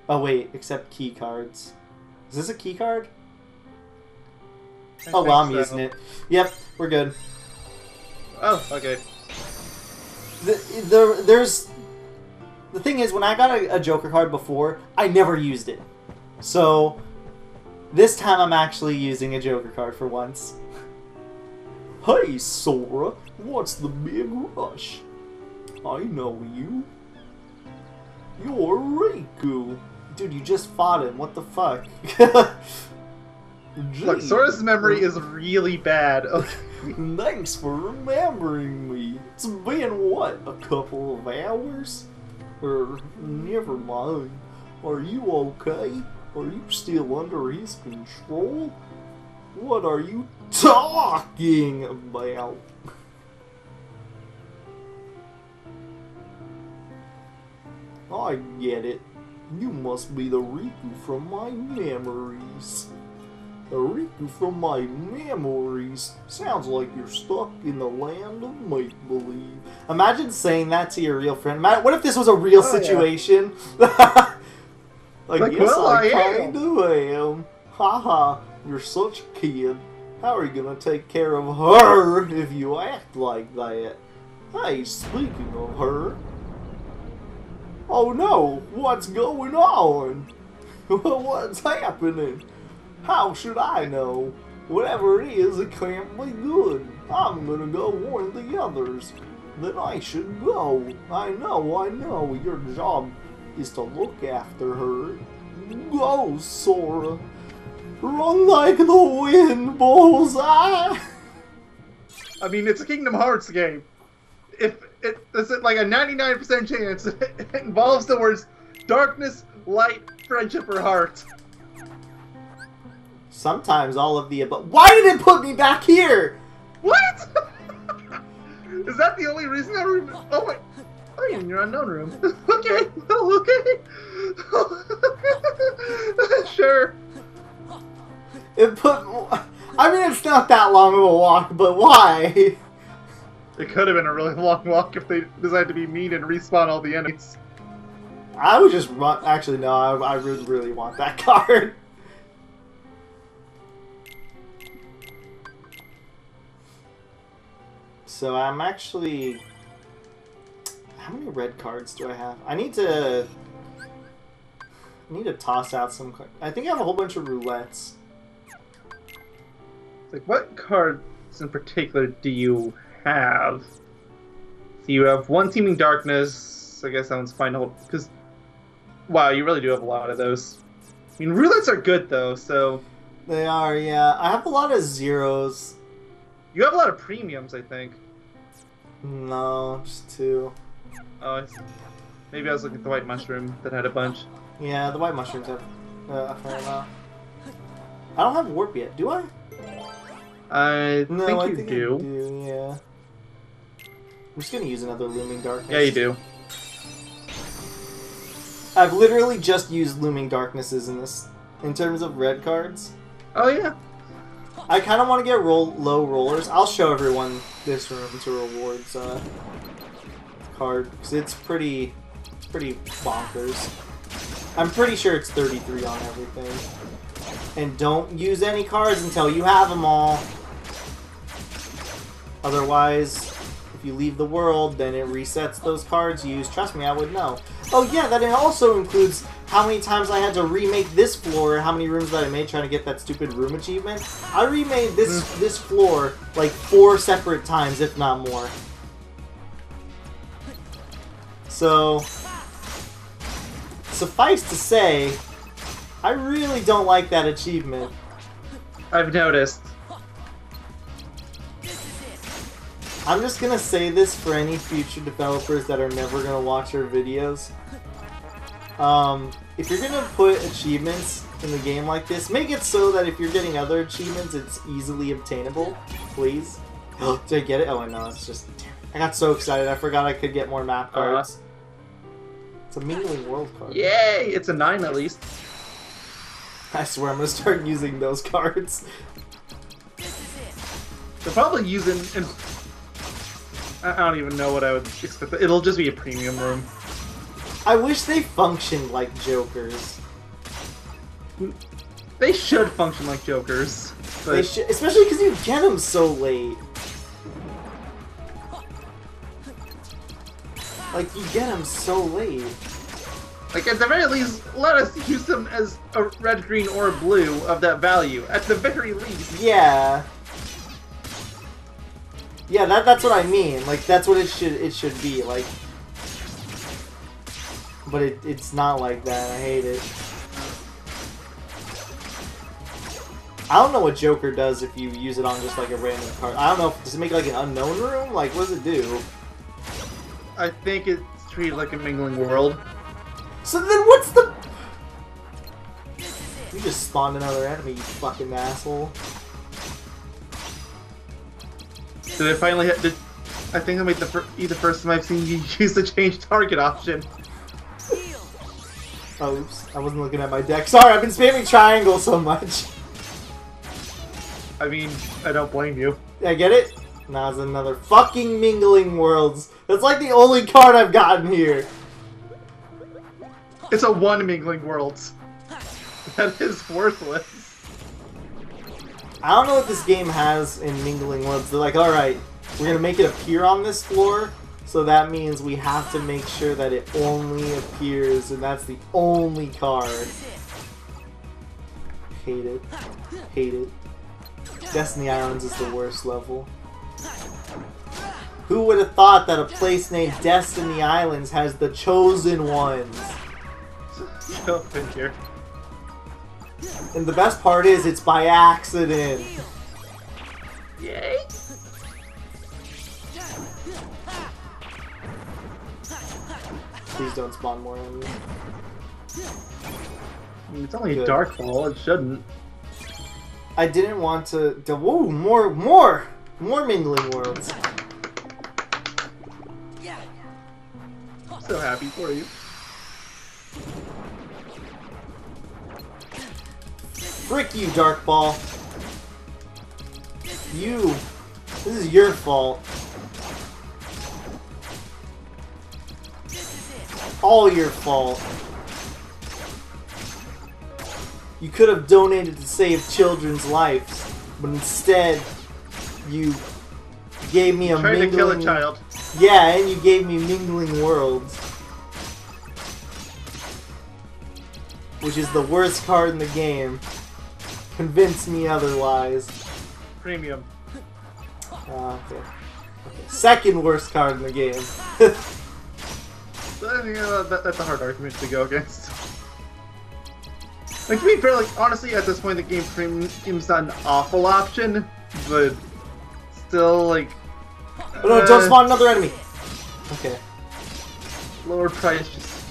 Oh wait, accept key cards. Is this a key card? Oh well, I'm using it. Yep, we're good. Oh, okay. There's... The thing is, when I got a Joker card before, I never used it. So, this time I'm actually using a Joker card for once. Hey, Sora, what's the big rush? I know you. You're Riku. Dude, you just fought him. What the fuck? Look, Sora's memory is really bad. Okay. Thanks for remembering me. It's been, what, a couple of hours? Never mind. Are you okay? Are you still under his control? What are you talking about? I get it. You must be the Riku from my memories. The Riku from my memories. Sounds like you're stuck in the land of make-believe. Imagine saying that to your real friend. What if this was a real situation? Yeah. I guess well, I I kinda am. Haha, you're such a kid. How are you gonna take care of her if you act like that? Hey, speaking of her... Oh no, what's going on? What's happening? How should I know? Whatever it is, it can't be good. I'm gonna go warn the others. Then I should go. I know. Your job is to look after her. Go, Sora. Run like the wind, bullseye. I mean, it's a Kingdom Hearts game. If it's like a 99% chance it involves the words darkness, light, friendship, or heart. Sometimes all of the above. Why did it put me back here? What? Is that the only reason I remember? Oh my! Oh, you're in your unknown room. Okay. Oh, okay. Sure. It put. I mean, it's not that long of a walk, but why? It could have been a really long walk if they decided to be mean and respawn all the enemies. I would just run. Actually, no, I would really want that card. So I'm actually... How many red cards do I have? I need to toss out some cards. I think I have a whole bunch of roulettes. Like, what cards in particular do you have? So you have one Teeming Darkness. I guess that one's fine to hold. Because, wow, you really do have a lot of those. I mean, roulettes are good, though, so... They are, yeah. I have a lot of zeros. You have a lot of premiums, I think. No, just 2. Oh, maybe I was looking at the White Mushroom that had a bunch. Yeah, the white mushrooms have a fair amount. I don't have warp yet, do I? I No, I think think you I do, yeah. I'm just gonna use another Looming Darkness. Yeah, you do. I've literally just used Looming Darknesses in this, in terms of red cards. Oh, yeah. I kind of want to get low rollers. I'll show everyone this room to rewards card, because it's pretty bonkers. I'm pretty sure it's 33 on everything. And don't use any cards until you have them all. Otherwise, if you leave the world, then it resets those cards used. Trust me, I would know. Oh yeah, that it also includes how many times I had to remake this floor, how many rooms that I made trying to get that stupid room achievement. I remade this floor like 4 separate times, if not more. So, suffice to say, I really don't like that achievement. I've noticed. I'm just gonna say this for any future developers that are never gonna watch our videos. If you're gonna put achievements in the game like this, make it so that if you're getting other achievements, it's easily obtainable, please. Did I get it? Oh, I know, it's just... I got so excited, I forgot I could get more map cards. It's a Mingling World card. Yay! It's a 9 at least. I swear I'm gonna start using those cards. They're probably using... I don't even know what I would expect. It'll just be a premium room. I wish they functioned like Jokers. They should function like Jokers. But... They should, especially because you get them so late. Like, you get them so late. Like, at the very least, let us use them as a red, green, or blue of that value. At the very least. Yeah. Yeah, that's what I mean. Like, that's what it should be. Like, but it's not like that. I hate it. I don't know what Joker does if you use it on just like a random card. I don't know. Does it make like an unknown room? Like, what does it do? I think it's treated like a Mingling World. So then what's the... You just spawned another enemy, you fucking asshole. Did I finally hit... I think I made the first time I've seen you use the change target option. Oh, oops. I wasn't looking at my deck. Sorry, I've been spamming triangle so much. I mean, I don't blame you. I get it? Now it's another fucking Mingling Worlds. That's like the only card I've gotten here. It's a 1 Mingling Worlds. That is worthless. I don't know what this game has in Mingling Worlds. They're like, alright, we're gonna make it appear on this floor, so that means we have to make sure that it only appears, and that's the only card. Hate it. Hate it. Destiny Islands is the worst level. Who would have thought that a place named Destiny Islands has the chosen ones? Go figure. And the best part is, it's by accident. Yay! Please don't spawn more enemies. I mean, it's only Good. a dark ball, it shouldn't. I didn't want to... Whoa, more Mingling Worlds. So happy for you. Frick you, Dark Ball. This is your fault. All your fault. You could have donated to save children's lives, but instead, you gave me a Tried mingling... to kill a child. Yeah, and you gave me mingling worlds. Which is the worst card in the game. Convince me otherwise. Premium. Okay. Second worst card in the game. That's a hard argument to go against. Like, to be fair, like, honestly, at this point, the game premium's not an awful option, but still, like... Oh no, don't spawn another enemy! Okay. Lower price just...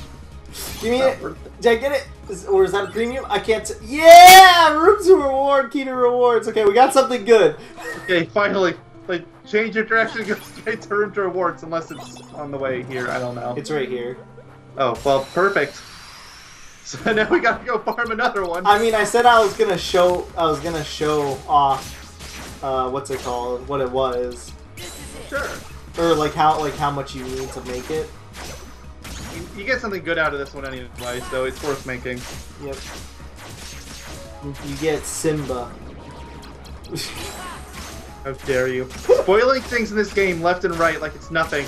Give me it! Did I get it? Or is that a premium? I can't yeah! Room to reward, key to rewards. Okay, we got something good. Okay, finally. Like, change your direction, go straight to room to rewards, unless it's on the way here, I don't know. It's right here. Oh, well, perfect. So now we gotta go farm another one. I mean, I said I was gonna show off, what's it called? What it was. Sure. Or like how much you need to make it. You get something good out of this one anyway, so it's worth making. Yep. You get Simba. How dare you. Spoiling things in this game left and right like it's nothing.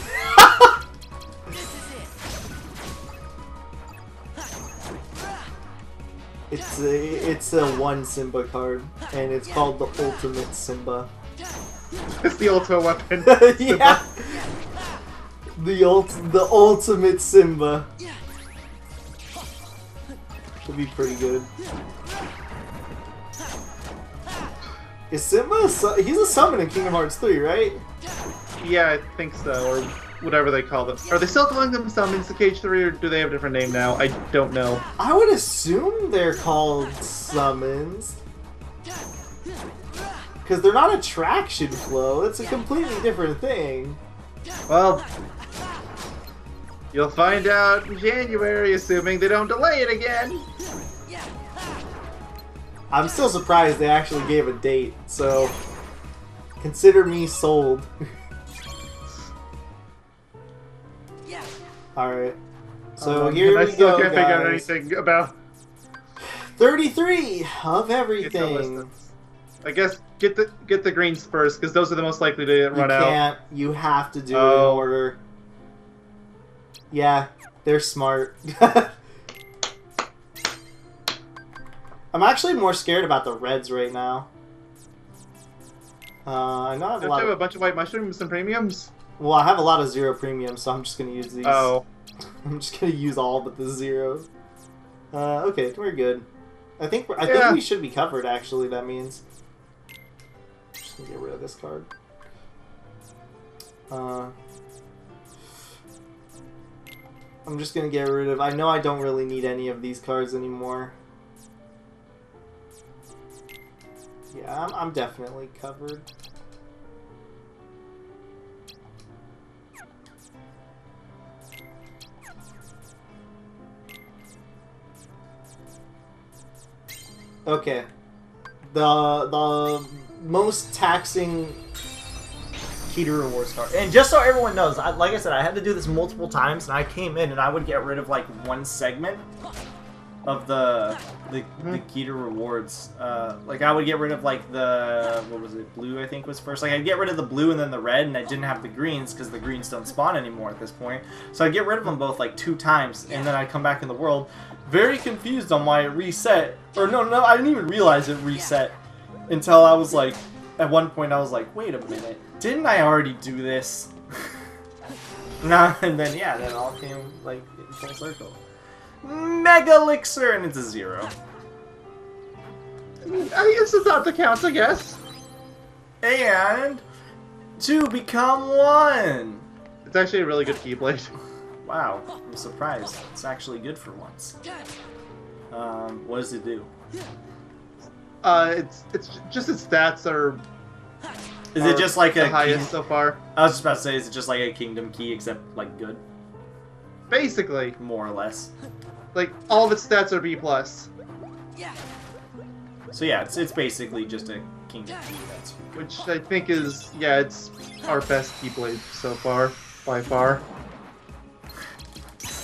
It's a one Simba card, and it's called the Ultimate Simba. It's the ultimate weapon. Yeah. The ultimate Simba. Would be pretty good. Is Simba he's a summon in Kingdom Hearts 3, right? Yeah, I think so, or whatever they call them. Are they still calling them summons in Cage 3, or do they have a different name now? I don't know. I would assume they're called summons. Because they're not attraction flow, it's a completely different thing. Well, you'll find out in January, assuming they don't delay it again. I'm still surprised they actually gave a date, so consider me sold. Alright. So here I we still go, can't figure out guys. anything about 33 of It's everything. I guess get the greens first, because those are the most likely to run out. You can't. You have to do it in order. Yeah, they're smart. I'm actually more scared about the reds right now. I know I have a lot Don't you have of... a bunch of white mushrooms and premiums? Well, I have a lot of zero premiums, so I'm just gonna use these. Oh. I'm just gonna use all but the zeros. Okay, we're good. I think we should be covered. Actually, that means. Just gonna get rid of this card. I'm just gonna get rid of. I know I don't really need any of these cards anymore. Yeah, I'm definitely covered. Okay. The most taxing key to rewards card. And just so everyone knows, like I said, I had to do this multiple times, and I came in and I would get rid of like one segment of the key to rewards. Like I would get rid of like the, what was it, blue I think was first. Like I'd get rid of the blue and then the red, and I didn't have the greens because the greens don't spawn anymore at this point. So I'd get rid of them both like 2 times, and then I'd come back in the world very confused on why it reset. Or no, I didn't even realize it reset until I was like, at one point I was like, wait a minute, didn't I already do this? Nah, and then yeah, then it all came like in full circle. Mega Elixir, and it's a 0. I guess it's not the count, I guess. And 2 become 1. It's actually a really good Keyblade. Wow, I'm surprised. It's actually good for once. What does it do? It's just its stats are. Is it just like the a highest so far? I was just about to say, is it just like a Kingdom Key except like good, Basically, more or less? like all of its stats are B+. So yeah, it's basically just a Kingdom Key. That's Which I think is, yeah, it's our best Keyblade so far, by far.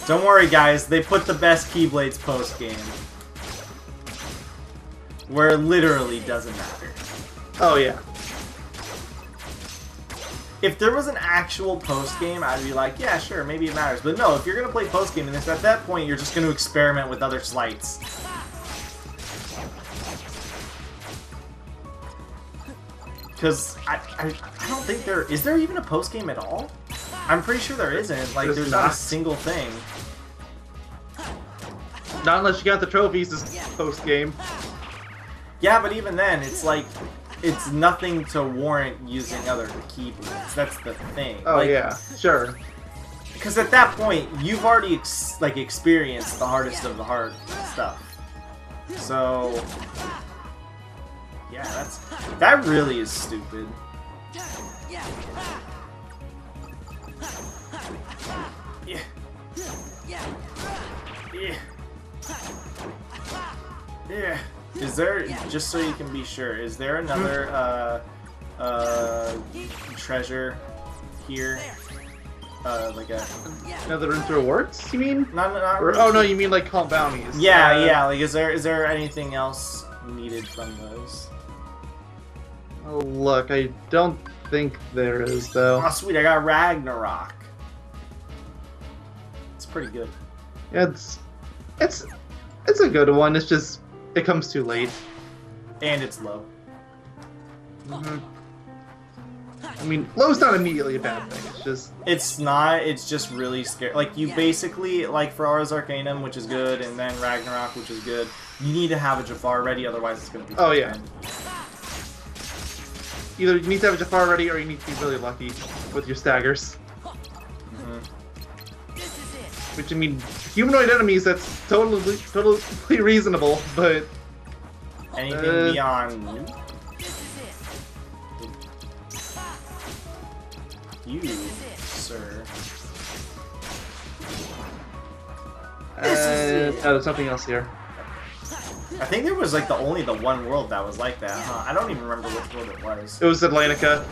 Don't worry, guys. They put the best Keyblades post game, where it literally doesn't matter. Oh yeah. If there was an actual post game, I'd be like, yeah, sure, maybe it matters. But no, if you're gonna play post game in this, at that point, you're just gonna experiment with other slights. Because I don't think there is there even a post game at all. I'm pretty sure there isn't. Like, there's not a single thing. Not unless you got the trophies this post game. Yeah, but even then, it's like, it's nothing to warrant using other keyblades. That's the thing. Oh like, yeah, sure. Because at that point, you've already experienced the hardest of the hard stuff. So yeah, that really is stupid. Yeah. Yeah. Yeah. Is there, just so you can be sure, is there another treasure here? Like Another room to rewards, you mean? Not Or, oh no, you mean like call bounties. Yeah, yeah, like is there anything else needed from those? Oh look, I don't think there is though. Oh sweet, I got Ragnarok. It's pretty good. Yeah, it's a good one. It's just it comes too late. And it's low. Mm-hmm. I mean, low's not immediately a bad thing. It's just It's not. It's just really scary. Like you basically like for Ars Arcanum, which is good, and then Ragnarok, which is good. You need to have a Jafar ready, otherwise it's gonna be. Oh yeah. Either you need to have a Jafar ready, or you need to be really lucky with your staggers. Mm-hmm. Which I mean, humanoid enemies, that's totally reasonable, but Anything beyond you, sir. oh, there's something else here. I think there was like only the one world that was like that, huh? I don't even remember which world it was. It was Atlantica.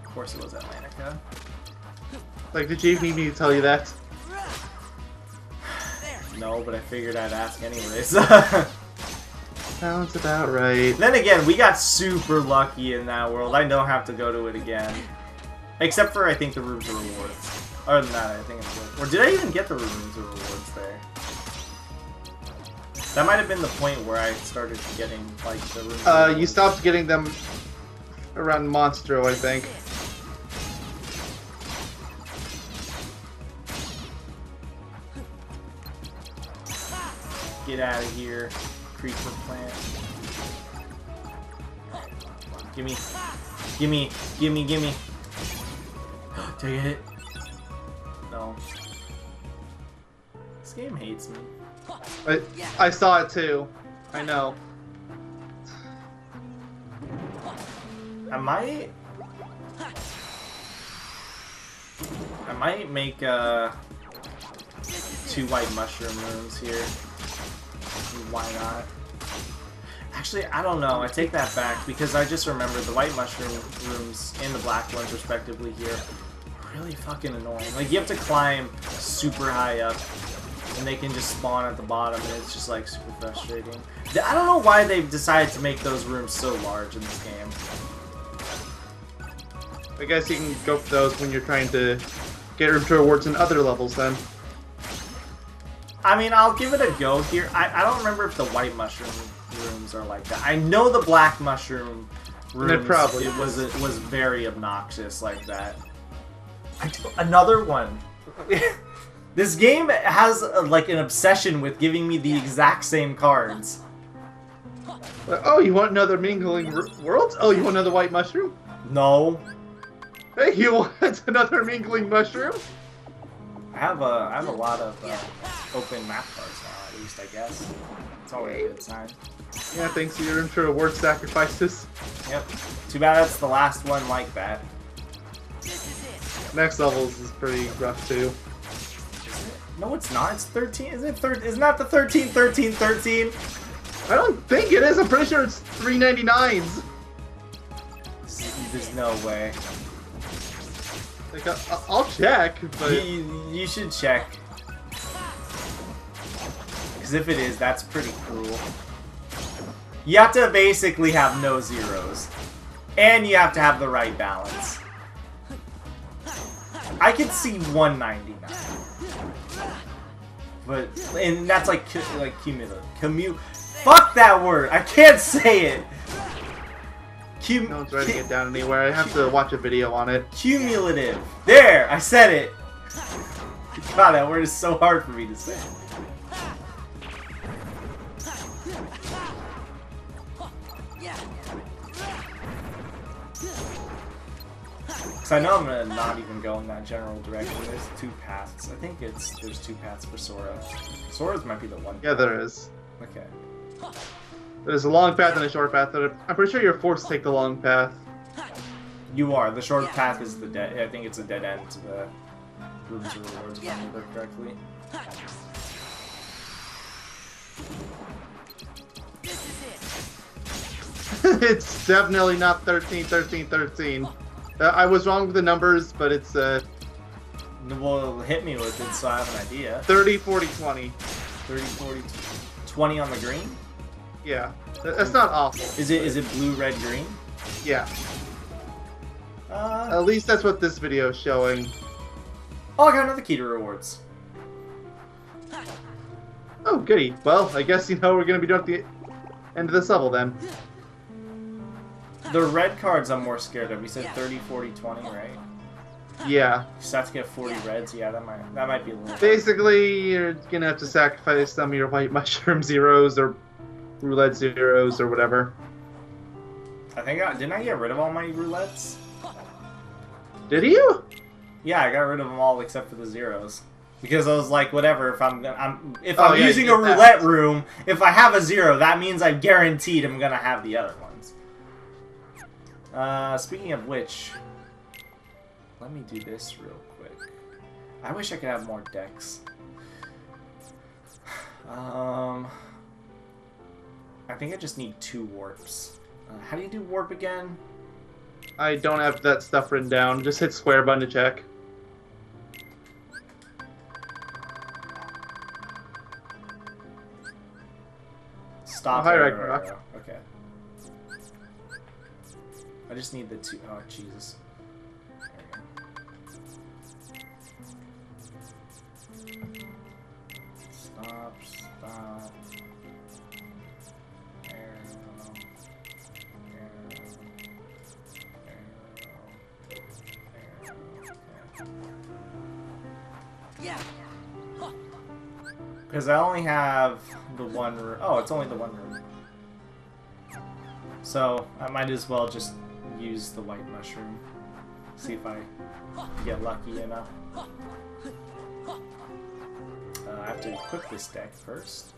Of course it was Atlantica. Like, did you need me to tell you that? No, but I figured I'd ask anyways. Sounds about right. Then again, we got super lucky in that world. I don't have to go to it again. Except for, I think, the rooms of rewards. Other than that, I think it's good. Or did I even get the rooms of rewards there? That might have been the point where I started getting, like, the rooms of rewards. You stopped getting them around Monstro, I think. Get out of here, creature plant. Gimme. Gimme. Gimme. Gimme. Take a hit. No. This game hates me. I saw it too. I know. I might make 2 white mushroom rooms here. Why not? Actually, I don't know. I take that back because I just remembered the white mushroom rooms and the black ones, respectively, here are really fucking annoying. Like, you have to climb super high up, and they can just spawn at the bottom, and it's just, like, super frustrating. I don't know why they've decided to make those rooms so large in this game. I guess you can go for those when you're trying to get room to rewards in other levels, then. I mean, I'll give it a go here. I don't remember if the white mushroom rooms are like that. I know the black mushroom rooms, it was very obnoxious like that. Another one. This game has like an obsession with giving me the exact same cards. Oh, you want another mingling worlds? Oh, you want another white mushroom? No. Hey, you want another mingling mushroom? I have a lot of open map cards now, at least I guess. It's always a good sign. Yeah, thanks to your room to reward sacrifices. Yep. Too bad that's the last one like that. Next levels is pretty rough too. No, it's not. It's 13. Isn't it? Isn't that the 13, 13, 13? I don't think it is. I'm pretty sure it's 399s. There's no way. Like, I'll check, but You should check. Because if it is, that's pretty cruel. You have to basically have no zeros. And you have to have the right balance. I could see 199. But, and that's like cumulative. Fuck that word! I can't say it! no one's writing it down anywhere. I have to watch a video on it. Cumulative. There! I said it! God, that word is so hard for me to say. Because I know I'm gonna not even go in that general direction. There's two paths. I think there's two paths for Sora. Sora's might be the one. Yeah, there is. Okay. There's a long path and a short path. I'm pretty sure you're forced to take the long path. You are. The short path is the dead. I think it's a dead end to the rooms or rewards, if I remember correctly. It's definitely not 13, 13, 13. I was wrong with the numbers, but it's Well, hit me with it so I have an idea. 30, 40, 20. 30, 40, 20 on the green? Yeah, that's not awful. Is it blue, red, green? Yeah. At least that's what this video is showing. Oh, I got another key to rewards. Oh, goody. Well, I guess you know we're gonna be done at the end of this level then. The red cards I'm more scared of. You said 30, 40, 20, right? Yeah. You just have to get 40 reds. Yeah, that might be a little. Basically, you're gonna have to sacrifice some of your white mushroom zeros or roulette zeros or whatever. I think didn't I get rid of all my roulettes? Did you? Yeah, I got rid of them all except for the zeros. Because I was like, whatever. If I'm yeah, using a roulette room, if I have a zero, that means I'm guaranteed I'm gonna have the other ones. Speaking of which, let me do this real quick. I wish I could have more decks. I think I just need 2 warps. How do you do warp again? I don't have that stuff written down. Just hit square button to check. Stop. Oh, hi, Ragnarok. Okay. I just need the 2. Oh, Jesus. Stop. Yeah. Because I only have the one room. Oh, it's only the one room. So I might as well just use the white mushroom. See if I get lucky enough. I have to equip this deck first.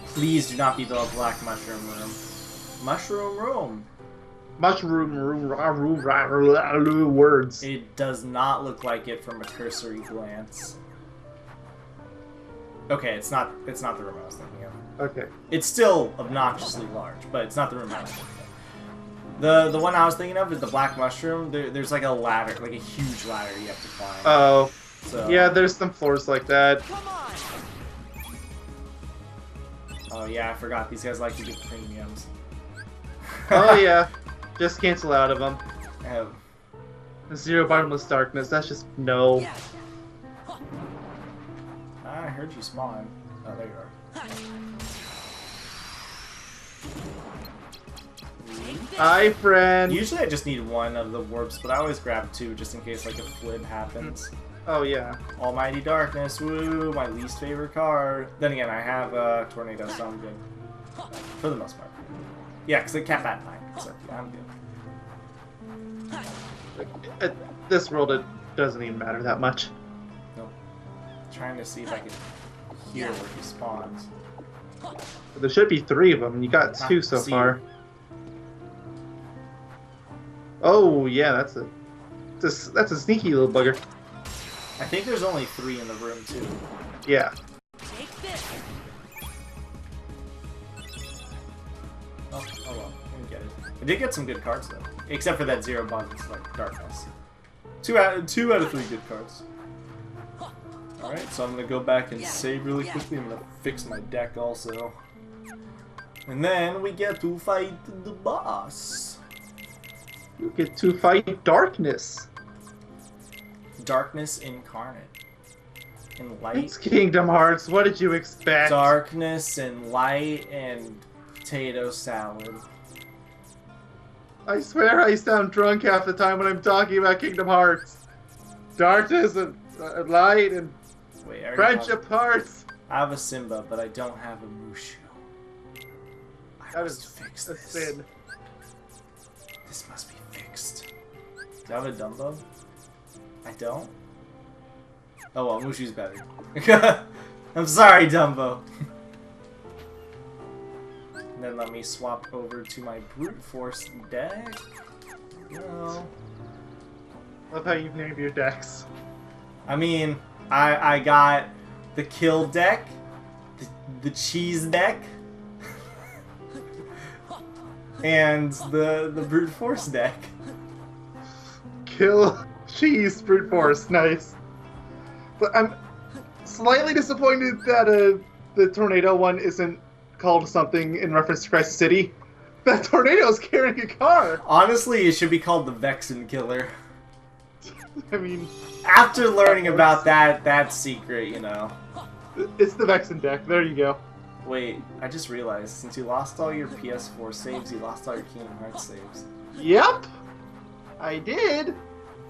Please do not be the black mushroom room. Mushroom room! Words. It does not look like it from a cursory glance. Okay, it's not the room I was thinking of. Okay. It's still obnoxiously large, but it's not the room I was thinking of. The one I was thinking of is the black mushroom. There's like a ladder, like a huge ladder you have to climb. Oh. So, Yeah, there's some floors like that. oh yeah, I forgot. These guys like to get premiums. Oh yeah. Just cancel out of them. Oh. Zero bottomless darkness. That's just no. Yeah. I heard you spawn. Oh, there you are. Hi, friend. Usually I just need 1 of the warps, but I always grab 2 just in case like a flip happens. Oh yeah. Almighty Darkness, woo! My least favorite card. Then again, I have Tornado, so I'm good. For the most part. Yeah, because it capped at 9, so yeah, I'm good. At this world, it doesn't even matter that much. Nope. Trying to see if I can hear where he spawns. There should be 3 of them. You got 2 so See. far. Oh yeah, that's a sneaky little bugger. I think there's only 3 in the room too. Yeah. Take this. Oh well, I didn't get it. I did get some good cards though, except for that 0 buttons like darkness. 2 out of 3 good cards. All right, so I'm gonna go back and save really quickly. I'm gonna fix my deck also, and then we get to fight the boss. You get to fight darkness. Darkness incarnate. And light. It's Kingdom Hearts. What did you expect? Darkness and light and potato salad. I swear I sound drunk half the time when I'm talking about Kingdom Hearts. Darkness and light and Wait, I friendship hearts. I have a Simba, but I don't have a Mushu. I must fix a this. sin. This must be fixed. Do I have a Dumbo? I don't? Oh well, Mushu's better. I'm sorry, Dumbo. And then let me swap over to my Brute Force deck. No. Love how you've named your decks. I mean, I got the Kill deck, the Cheese deck, and the Brute Force deck. Kill, cheese, brute force, nice. But I'm slightly disappointed that the tornado one isn't called something in reference to Crisis City. That tornado's carrying a car! Honestly, it should be called the Vexen Killer. I mean... After learning about that secret, you know. It's the Vexen deck, there you go. Wait, I just realized, since you lost all your PS4 saves, you lost all your Kingdom Hearts saves. Yep! I did!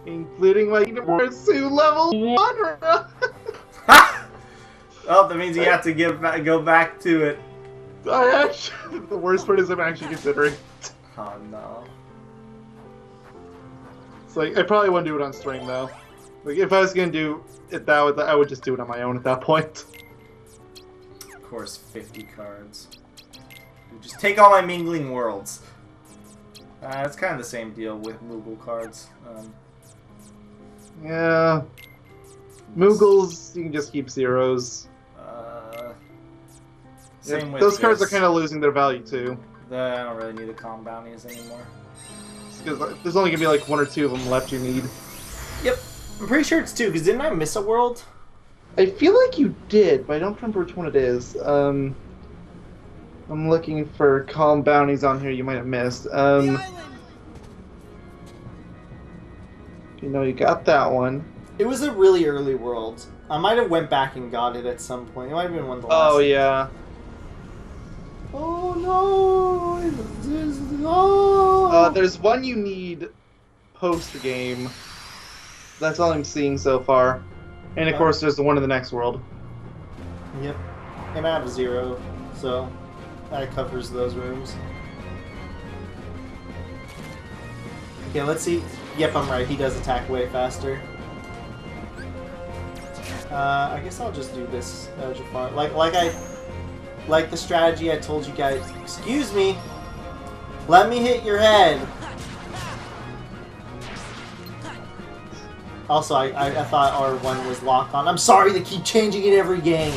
Including my Kingdom Hearts 2 level 1 run! Ha! Oh, that means you have to go back to it. I actually... The worst part is I'm actually considering. Oh no. It's like, I probably wouldn't do it on stream though. Like, if I was gonna do it that way, I would just do it on my own at that point. Of course, 50 cards. Dude, just take all my Mingling Worlds. It's kind of the same deal with Moogle cards. Yeah. Moogles, you can just keep zeros. Same with those cards are this. kind of losing their value too. I don't really need the calm bounties anymore. Because there's only gonna be like 1 or 2 of them left you need. Yep. I'm pretty sure it's 2, because didn't I miss a world? I feel like you did, but I don't remember which one it is. I'm looking for calm bounties on here you might have missed. You know, you got that one. It was a really early world. I might have went back and got it at some point. It might have been one of the last. Oh, yeah. Oh, no! There's one you need post-game. That's all I'm seeing so far. And of course, there's the one in the next world. Yep. And I have a 0, so that covers those rooms. Okay, let's see. Yep, I'm right. He does attack way faster. I guess I'll just do this, Jafar. Like the strategy I told you guys. Excuse me. Let me hit your head. Also, I thought R1 was lock on. I'm sorry they keep changing it every game.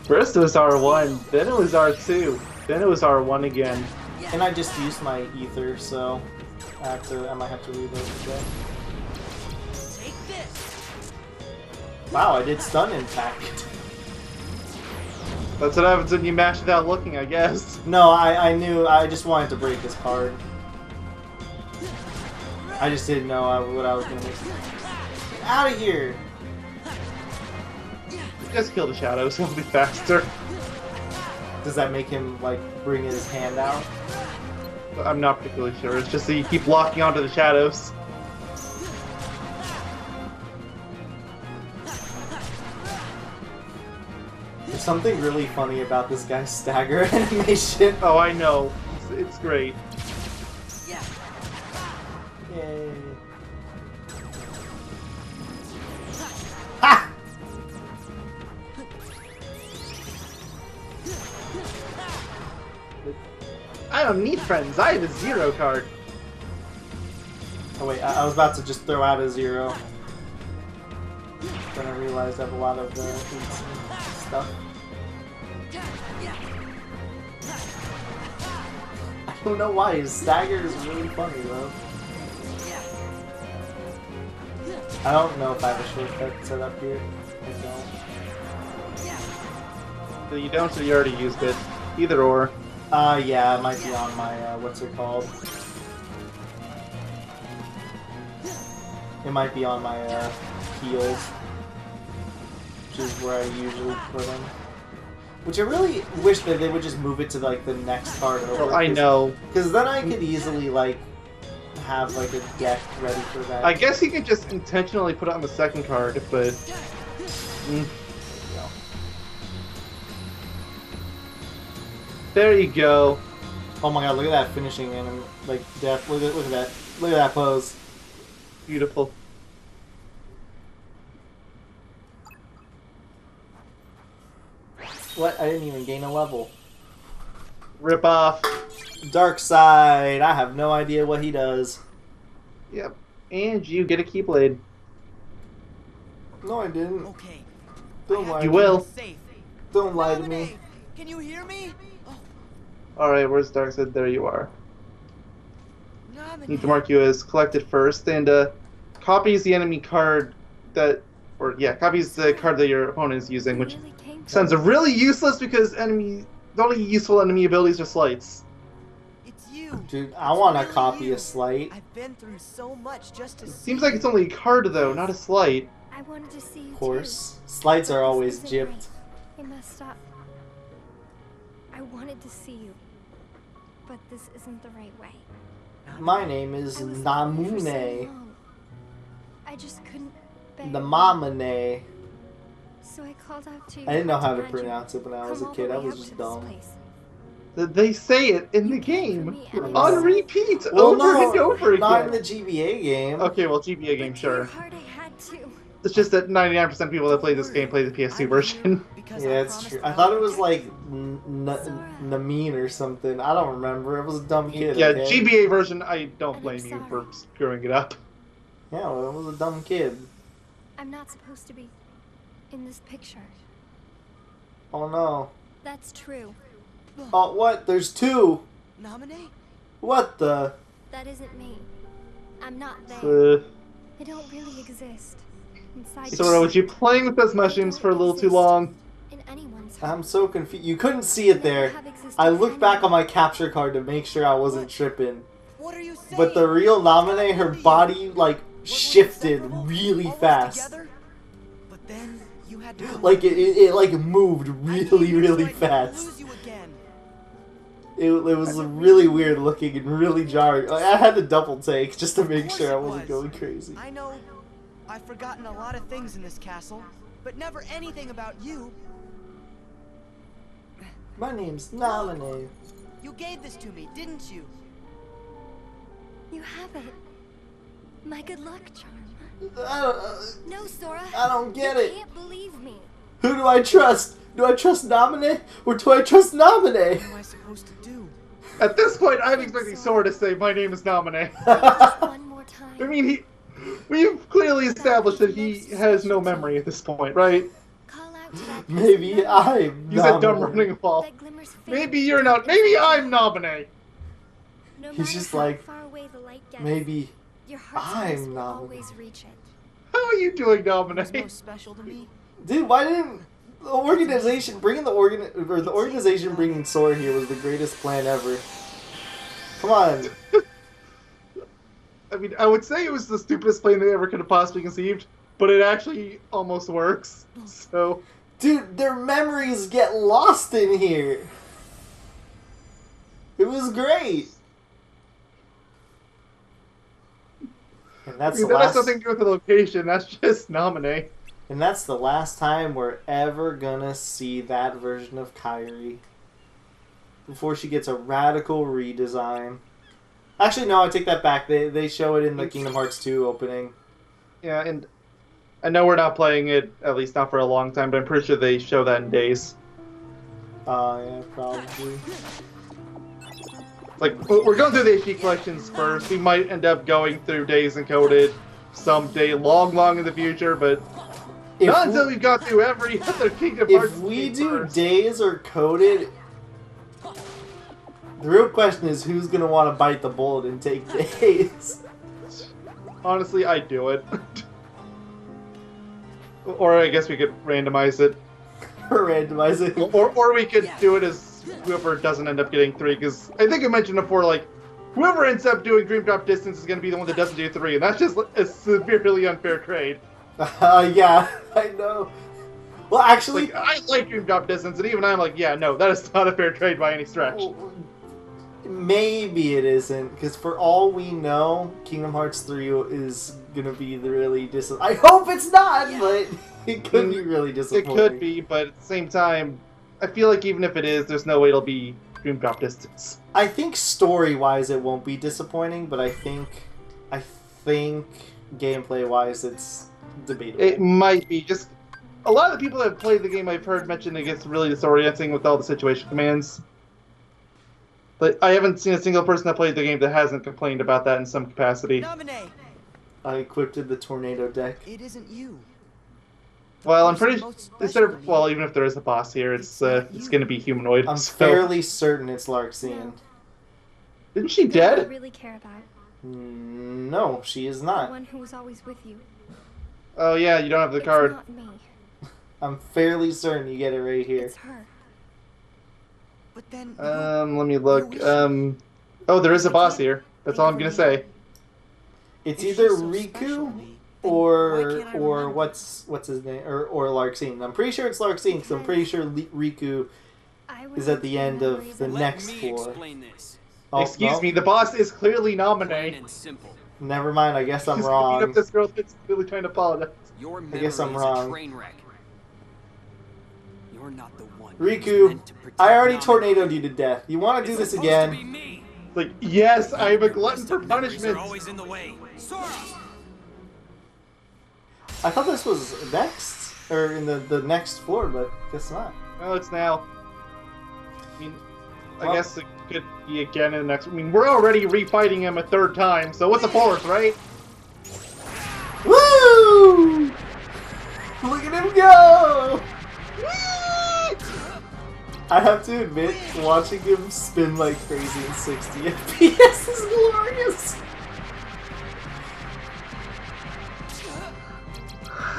First it was R1, then it was R2, then it was R1 again. And I just used my ether, so I might have to reload today. Take this. Wow, I did stun impact. That's what happens when you mash without looking, I guess. No, I knew. I just wanted to break his card. I just didn't know what I was gonna make. Get out of here! Just kill the shadows, it'll be faster. Does that make him like bring his hand out? I'm not particularly sure, it's just that you keep locking onto the shadows. There's something really funny about this guy's stagger animation. Oh, I know. It's great. Yeah. Yay. Ha! I don't need friends, I have a 0 card. Oh wait, I was about to just throw out a 0. Then I realized I have a lot of stuff. I don't know why, his stagger is really funny though. I don't know if I have a shortcut set up here. I don't. You don't, so you already used it. Either or. Yeah, it might be on my, what's it called? It might be on my, heals. Which is where I usually put them. Which I really wish that they would just move it to, like, the next card over. Oh, I know. Because then I could easily, like, have, like, a deck ready for that. I guess you could just intentionally put it on the second card, but... There you go. Oh my god, look at that finishing and like death. Look at that. Look at that pose. Beautiful. What? I didn't even gain a level. Rip off. Dark side. I have no idea what he does. Yep. And you get a Keyblade. No, I didn't. Okay. Don't lie. You will. Don't lie to me. Can you hear me? Alright, where's Darkseid? There you are. Nominee. Need to mark you as collected first, and copies the enemy card that, copies the card that your opponent is using, which sounds really useless because the only useful enemy abilities are slights. It's you. Dude, I want to copy a slight. I've been through so much just to see. Seems like it's only a card though, not a slight. I wanted to see you Of course. Slights are always gypped. I messed up. I wanted to see you, but this isn't the right way. My name is I was lonely for so Namune. long. I just couldn't bear The it. Mamane. So I called out to you. I didn't know how to imagine. pronounce it when I was a Come all kid. the I way was out just to this dumb. place. They say it in the You came for game. me and On I- repeat, Well, over no, and over not in again. the GBA game. Okay, well, GBA game, But to your sure. heart, I had to. It's just that 99% of people that play this game play the PS2 version. Yeah, it's true. I thought it was like Namine or something. I don't remember. I was a dumb kid. Yeah, okay? GBA version, I don't And blame I'm you sorry. for screwing it up. Yeah, well, I was a dumb kid. I'm not supposed to be in this picture. Oh no. That's true. Oh, what? There's two. Nominee? What the? That isn't me. I'm not there. Uh, I don't really exist. Inside Sora, was you playing with those mushrooms for a little too long? in anyone's I'm heart. so confused. You couldn't see it there. I looked back on my capture card to make sure I wasn't tripping. What are you saying? But the real Namine, her body, like, Weren't we shifted inseparable? really Always fast. together? But then you had to Like, it like, moved I really, thought you were really trying to fast. lose you again. It was really weird looking and really jarring. Like, I had to double take just to Of make course sure I it wasn't was. going crazy. I know I've forgotten a lot of things in this castle, but never anything about you. My name's Namine. You gave this to me, didn't you? You have it. My good luck charm. No, Sora. I don't get you it. can't believe me. Who do I trust? Do I trust Namine or do I trust Namine? What am I supposed to do? At this point, I'm expecting Sora to say, "My name is Namine." Just one more time. I mean, we've clearly established that he has no memory at this point, right? Call out to that Maybe person I'm He's a dumb Namine. running ball. that glimmers faint. Maybe you're not. Maybe I'm Namine. No He's matter just how like, far away the light gets, Maybe your heart's I'm voice will Namine. always reach it. How are you doing, What's Namine? most special to me? Dude, why didn't the organization the organization bringing Sora here was the greatest plan ever? Come on. I mean, I would say it was the stupidest plan they ever could have possibly conceived, but it actually almost works. So, Dude, their memories get lost in here. It was great. And that's I mean, the that has last nothing to do with the location. That's just Namine. and that's the last time we're ever gonna see that version of Kairi. Before she gets a radical redesign. Actually, no, I take that back. They show it in the Kingdom Hearts 2 opening. Yeah, and I know we're not playing it, at least not for a long time, but I'm pretty sure they show that in Days. Yeah, probably. Like, we're going through the HD collections first. We might end up going through Days Encoded someday, long in the future, but Not until we've got through every other Kingdom Hearts If we game do first. days or coded, the real question is who's gonna want to bite the bullet and take days. Honestly, I'd do it. Or I guess we could randomize it. Randomize it. Or we could do it as whoever doesn't end up getting 3, because I think I mentioned before, like, whoever ends up doing Dream Drop Distance is going to be the one that doesn't do 3, and that's just a severely unfair trade. Yeah, I know. Well, actually... Like, I like Dream Drop Distance, and even I'm like, yeah, no, that is not a fair trade by any stretch. Maybe it isn't, because for all we know, Kingdom Hearts 3 is gonna be really disappointing. I hope it's not, but it could be really disappointing. It could be, but at the same time, I feel like even if it is, there's no way it'll be Dream Drop Distance. I think story-wise it won't be disappointing, but I think gameplay-wise it's debatable. It might be. Just a lot of the people that have played the game I've heard mention it gets really disorienting with all the situation commands. But I haven't seen a single person that played the game that hasn't complained about that in some capacity. Nominate. I equipped the tornado deck. It isn't you. Well, I'm pretty instead of well, even if there is a boss here, it's going to be humanoid. I'm so. fairly certain it's Larxene. Isn't she The one I dead? really care about. No, she is The not. one who was always with you. Oh yeah, you don't have the It's card. not me. I'm fairly certain you get it right here. It's her. But then. Let me look. Oh, there is a boss here. That's all I'm gonna say. It's If either she's so Riku special to me, then why or can't I remember? what's his name or Larxene. I'm pretty sure it's Larxene because I'm pretty sure Riku I is at the end of the Let next me floor. explain this. Oh, Excuse no. me, the boss is clearly Plain Naminé. and simple. Never mind. I guess I'm She's gonna beat wrong. up this girl that's really trying to apologize. Your I memory guess I'm is wrong. a train wreck. You're not the one. Riku, who's meant to protect I already Naminé. tornadoed you to death. You want to do It's this supposed to be again? me. Like, yes, I'm a glutton for Your memories are punishment. always in the way. Sora! I thought this was next or in the next floor, but guess not. Well, it's now. I mean, I Well- guess it could be again in the next. I mean, we're already refighting him a 3rd time, so what's a 4th, right? Woo! Look at him go! I have to admit, watching him spin like crazy in 60 FPS is glorious.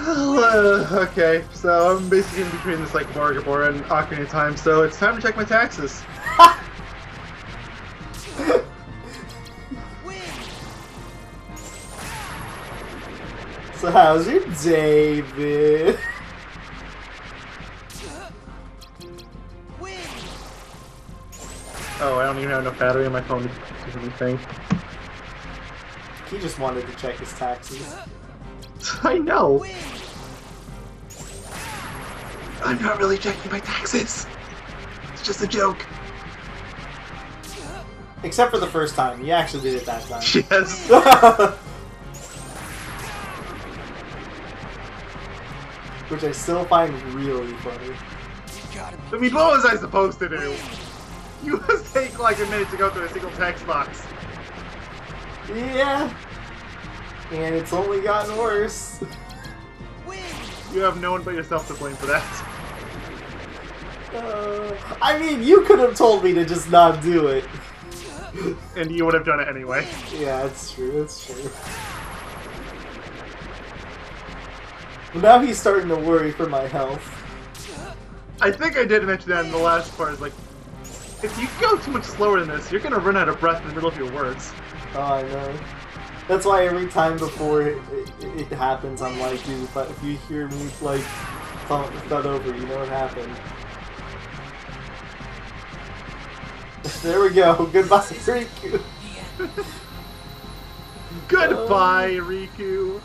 Okay, so I'm basically in between this like Margabor and Ocarina of Time, so it's time to check my taxes. So how's your day, man? Oh, I don't even have enough battery on my phone to do anything. He just wanted to check his taxes. I know. I'm not really checking my taxes. It's just a joke. Except for the first time. You actually did it that time. Yes. Which I still find really funny. I mean, what was I supposed to do? You must take like a minute to go through a single text box. Yeah. And it's only gotten worse. You have no one but yourself to blame for that. I mean, you could have told me to just not do it. And you would have done it anyway. Yeah, that's true, that's true. But now he's starting to worry for my health. I think I did mention that in the last part. Is like, if you go too much slower than this, you're gonna run out of breath in the middle of your words. Oh, I know. That's why every time before it happens, I'm like, dude, if you hear me, like, thud over, you know what happened. There we go. Goodbye, Riku. Goodbye, Riku.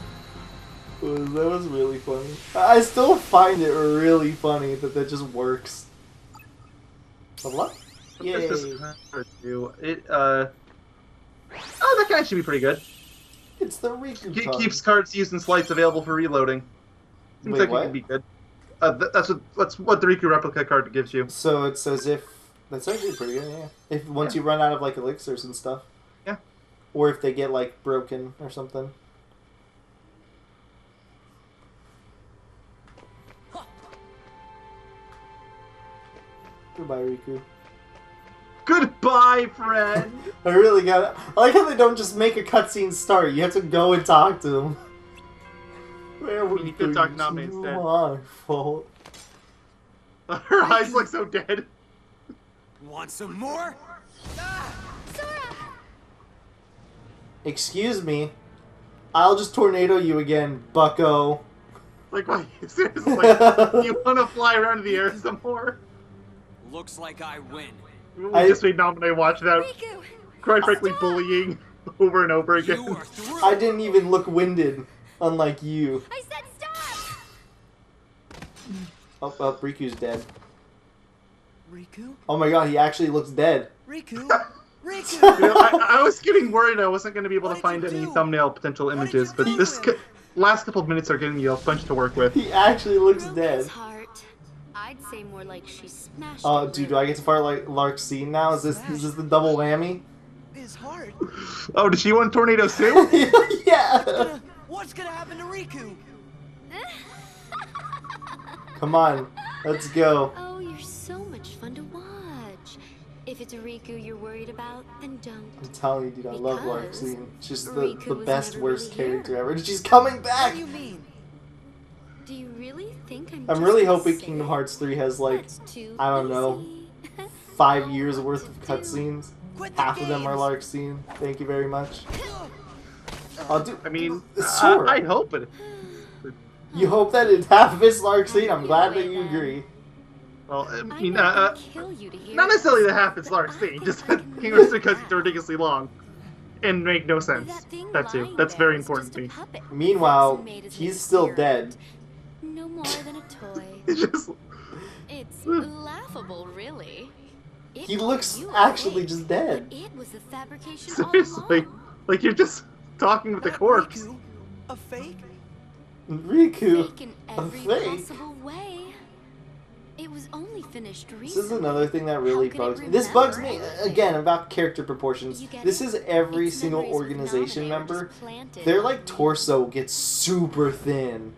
That was really funny. I still find it really funny that just works. Level up? What does Yay. this card do? Oh, that guy should be pretty good. It's the Riku It card. keeps cards used in slides available for reloading. Seems Wait, like what? it can be good. That's what the Riku replica card gives you. So it's as if... That's actually pretty good, yeah. If once you run out of, like, elixirs and stuff. Yeah. Or if they get, like, broken or something. Goodbye, Riku. Goodbye, friend. I really got. I like how they don't just make a cutscene start. You have to go and talk to him. Where were You could talk Name instead. my fault. Her eyes look so dead. Want some more? Sora! Excuse me. I'll just tornado you again, bucko. Like, why? Seriously, like, you want to fly around in the air some more? Looks like I win. We just made Name watch that, Riku! quite frankly, bullying over and over again. You are through. I didn't even look winded, unlike you. I said stop! Oh, Riku's dead. Riku? Oh my god, he actually looks dead. Riku? You Riku! know, I was getting worried I wasn't going to be able What to did find you any do? thumbnail potential What did images, you but do this to him? last couple of minutes are giving you a bunch to work with. He actually looks Broke dead. his heart. I'd say more like she smashed Oh, it dude, do I get to fire like Lark's scene now? Is this the double whammy? His heart. Oh, does she want tornadoes too? Yeah. What's gonna happen to Riku? Come on, let's go. Oh, you're so much fun to watch. If it's a Riku you're worried about, then don't. I'm telling you, dude, I love Because Lark's. She's the Riku was best, never worst really character here. ever. And she's coming What back! do you mean? Do you really think I'm I'm just really gonna hoping say Kingdom it? Hearts 3 has, like, That's too I don't know, easy. 5 All years what worth to of do. cutscenes. Quit the Half of them are games. Lark's scene. Thank you very much. Oh, dude, I mean, Sora. I hope it. You hope that it's half of it's Lark's scene? I'm glad that you Anyway, then. agree. Well, I I'm mean, not gonna kill you to hear not necessarily this, the half it's but Lark's I scene, think just I can because make it's that. ridiculously long and make no sense. That thing That too. lying That's there very was important just to a me. puppet Meanwhile, Jackson made as an he's still experiment. dead. No more than a toy. It's just It's laughable, really. It He called looks you a actually fake, just dead. but it was the fabrication seriously, all along. like you're just talking with a That corpse. Riku? A fake? Riku. Fake in a every fake? possible way. It was only finished recently. This is another thing that really How could it bugs me. This bugs me, remember? again, about character proportions. You get This it? is every Its single memories with organization Name were member. just planted Their, on like, me. torso gets super thin.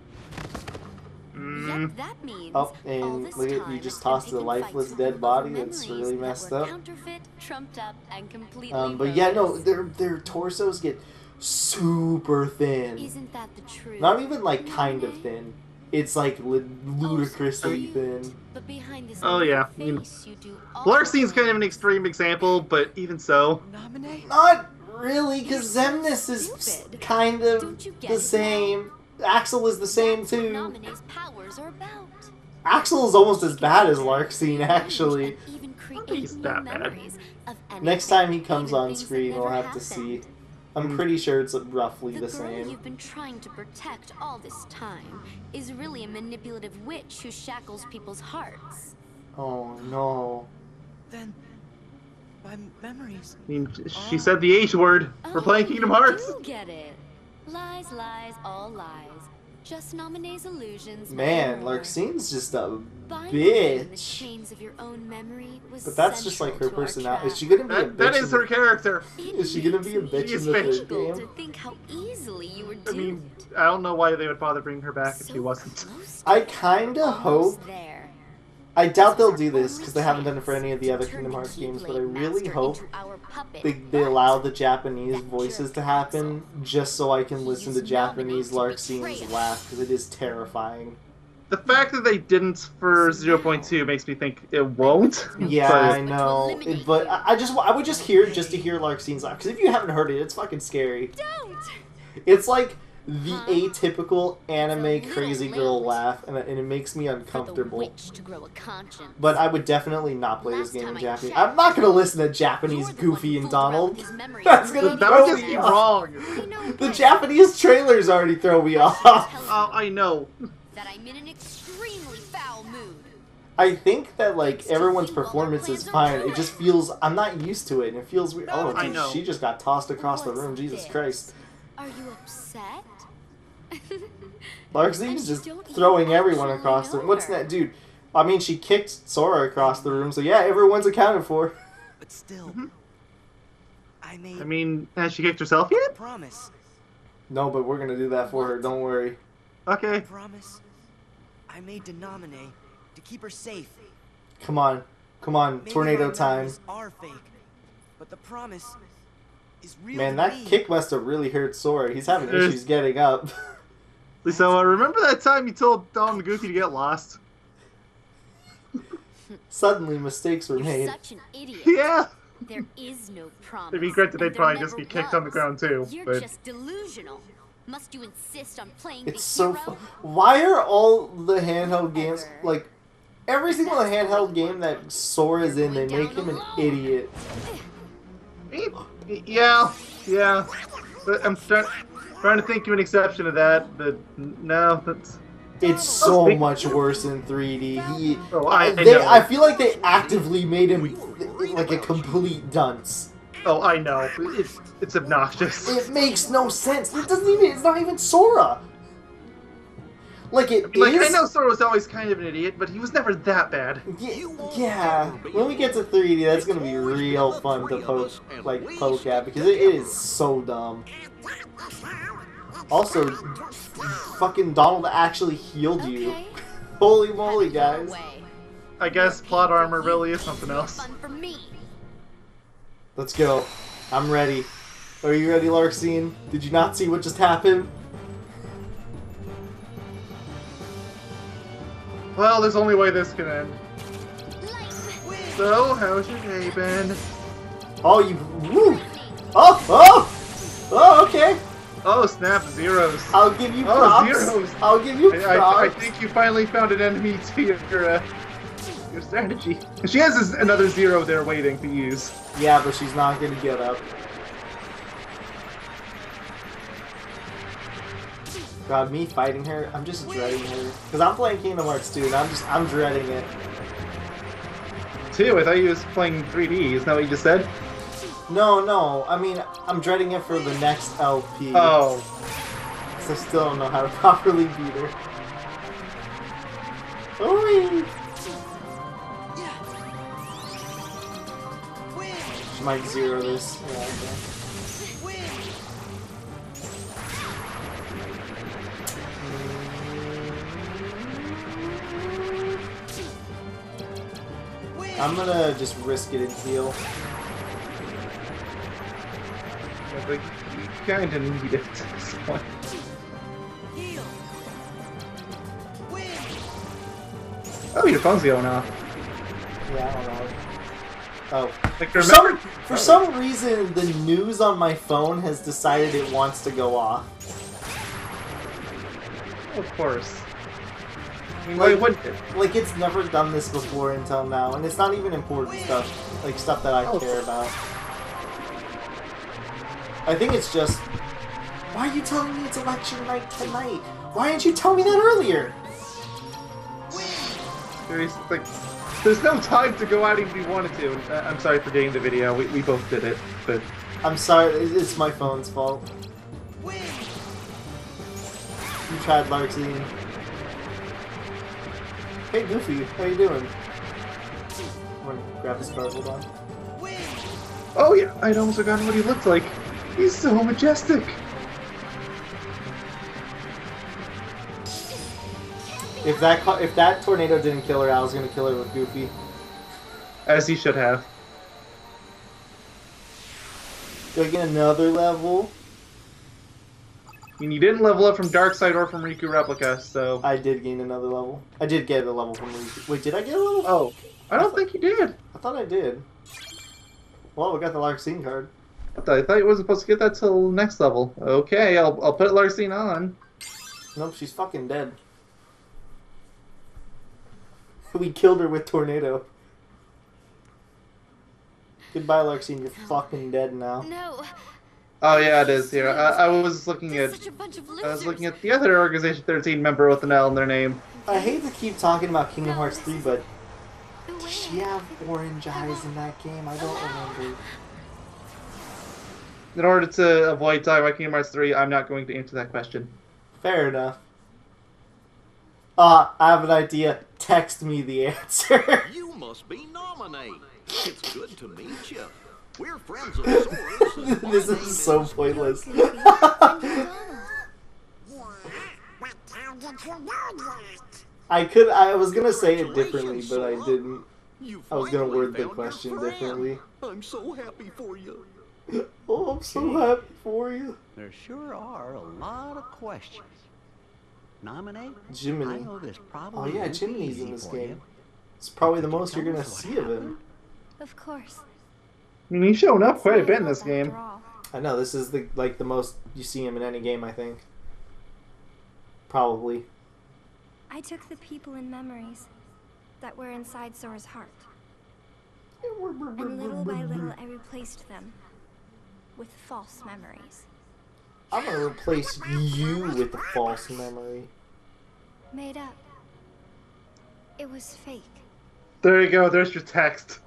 Yep, that means Oh, all and this look at time you just it's been tossed the taking lifeless fights dead over body. memories That's really that messed were up. Counterfeit, trumped up, and completely But yeah, no, bogus. their torsos get super thin. Isn't that the truth? Not even like No kind of way. thin. It's like ludicrously thin. But behind this Oh, yeah, I mean, face, you do all Lark's scene's the kind of an extreme example, but even so, Nominate? Not really, because You're so Xemnas is stupid. kind of Don't you get the it same. Axel is the same That's what too. Naminé's powers are about. Axel is almost She as can bad as remember, Lark's actually. and even create he's new that bad. memories of Next anything, time he comes even on things that screen, we'll never have to see. happened. I'm pretty sure it's roughly the The girl same. you've been trying to protect all this time is really a manipulative witch who shackles people's hearts. Oh no. Then, my memories. I mean, she said the H word. We're playing Kingdom Hearts. You get it. Lies, lies, all lies. Just Naminé's illusions. Man, nothing more. Larxine's just a Binding you in the bitch. chains of your own memory was But that's just like her central to our personality. Is she travel. gonna be a bitch? That in is the- her character. Is she gonna be a bitch She's in the bitch. third Difficult game? to think how easily you were I doomed. mean, I don't know why they would bother bringing her back if So she wasn't. close to I it. kinda Almost hope. there. I doubt they'll This was do our this only because they haven't done it for chance any of the to other turn Kingdom the Hearts games, but I Keyblade really Master hope into our puppet. they But allow the Japanese that voices jerk to happen just so I can He listen to used Japanese Naminé to betray Larxine's us. laugh because it is terrifying. The fact that they didn't for So 0.2 makes me think it won't. Yeah, but I know, but I would just hear it just to hear Larxine's laugh because if you haven't heard it, it's fucking scary. Don't! It's like the Huh? atypical anime little crazy girl late. laugh, and it makes me For the uncomfortable. witch to grow a conscience. But I would definitely not play this Last game in time I Japanese. checked, I'm not gonna listen to Japanese You're the one Goofy who and fooled around Donald. with these memories That's and gonna made that throw would just me be off. wrong. I know The way. Japanese trailers already throw me I off. should tell Oh, I know. you that I'm in an extremely foul mood. I think that like Thanks to everyone's you, all our performance is plans are fine. It ruined. just feels I'm not used to it, and it feels weird. Oh, I dude, know. she just got tossed across the What's room. Jesus this? Christ. Are you upset? Larxine's just don't even throwing everyone actually across the know room. What's her. that, dude? I mean, she kicked Sora across the room, so yeah, everyone's accounted for. But still, I made I mean, has she kicked herself yet? promise. No, but we're gonna do that for her. Don't worry. Okay. Promise. I made to Naminé to keep her safe. Come on, Come on, Maybe tornado my time. memories are fake, but the promise is real. Man, to that me. kick must have really hurt Sora. He's having Yes. issues getting up. So remember that time you told Donald and Goofy to get lost? Suddenly, mistakes were You're made. such an idiot. Yeah. There is no promise. To be granted, they'd and there probably never just be kicked on the was. ground too. You're But just delusional. Must you insist on playing It's the so hero? fun. Why are all the handheld games, Ever. like, every single handheld game that Sora's in, they make him an idiot. yeah. But I'm trying to think of an exception to that, but no, that's. It's so much worse in 3D. Oh, I I know. feel like they actively made him like a complete dunce. Oh, I know. It's obnoxious. It makes no sense. It doesn't even. It's not even Sora. Like it Like, is. I know Sora was always kind of an idiot, but he was never that bad. Yeah. When we get to 3D, that's gonna be real fun to poke at because it is so dumb. Also, fucking Donald actually healed you. Okay. Holy moly, Go guys. away. I guess plot armor really is something else. Fun for me. Let's go. I'm ready. Are you ready, Larxene? Did you not see what just happened? Well, there's only way this can end. Light. So, how's your day been? Oh, you. Woo! Oh, okay. Oh, snap, zeros. I'll give you Oh, props. zeros. I'll give you I props. think you finally found an enemy to your strategy. She has another zero there waiting to use. Yeah, but she's not gonna get up. God, me fighting her, I'm just dreading her. Because I'm playing Kingdom Hearts 2, and I'm dreading it. Two, I thought you was playing 3D. Isn't that what you just said? No, I mean, I'm dreading it for the next LP. Oh. So I still don't know how to properly beat her. Oh, she might zero this. Yeah, okay. I'm gonna just risk it and heal. Yeah, but you kinda need it at this point. Oh, your phone's going off. Yeah, I don't know. Oh. Like, For some reason, the news on my phone has decided it wants to go off. Of course. I mean, why wouldn't it? Like, it's never done this before until now, and it's not even important stuff. Like, stuff that I care about. I think it's just... Why are you telling me it's election night tonight? Why didn't you tell me that earlier? Seriously, like, there's no time to go out even if we wanted to. And, I'm sorry for getting the video. We both did it, but... I'm sorry, it's my phone's fault. You tried, Larxene. Hey, Goofy, how you doing? I'm gonna grab this card, hold on. Oh yeah, I'd almost forgotten what he looked like. He's so majestic. If that tornado didn't kill her, I was gonna kill her with Goofy. As he should have. Do I get another level? I mean, you didn't level up from Darkseid or from Riku Replica, so... I did gain another level. I did get a level from Riku. Wait, did I get a level? Oh, I don't think you did. I thought I did. Well, we got the Larxene card. I thought you wasn't supposed to get that till next level. Okay, I'll put Larxene on. Nope, she's fucking dead. We killed her with Tornado. Goodbye, Larxene. You're fucking dead now. No. Oh yeah, it is here. I was looking at... Such a bunch of I was losers. looking at the other Organization 13 member with an L in their name. I hate to keep talking about Kingdom Hearts 3, but The way does she have orange eyes in that game? I don't remember. In order to avoid talking about Kingdom Hearts 3, I'm not going to answer that question. Fair enough. I have an idea. Text me the answer. You must be nominated. It's good to meet you. We're friends of Sora's. This is so pointless. I was gonna say it differently, but I didn't. You I was gonna finally word the found your question friend. differently. I'm so happy for you. Oh, I'm so happy for you. There sure are a lot of questions. Nominate? I Jiminy. know this probably Oh yeah, won't be Jiminy's easy in this for game. you. It's probably the Could you most you're tell gonna us what see of him. happened? Of course. I mean, he's showing up It's quite a my bit in this fault game. after all. I know, this is the most you see him in any game, I think. Probably. I took the people and memories that were inside Sora's heart. And little by little, I replaced them with false memories. I'm gonna replace you with a false memory. Made up. It was fake. There you go. There's your text.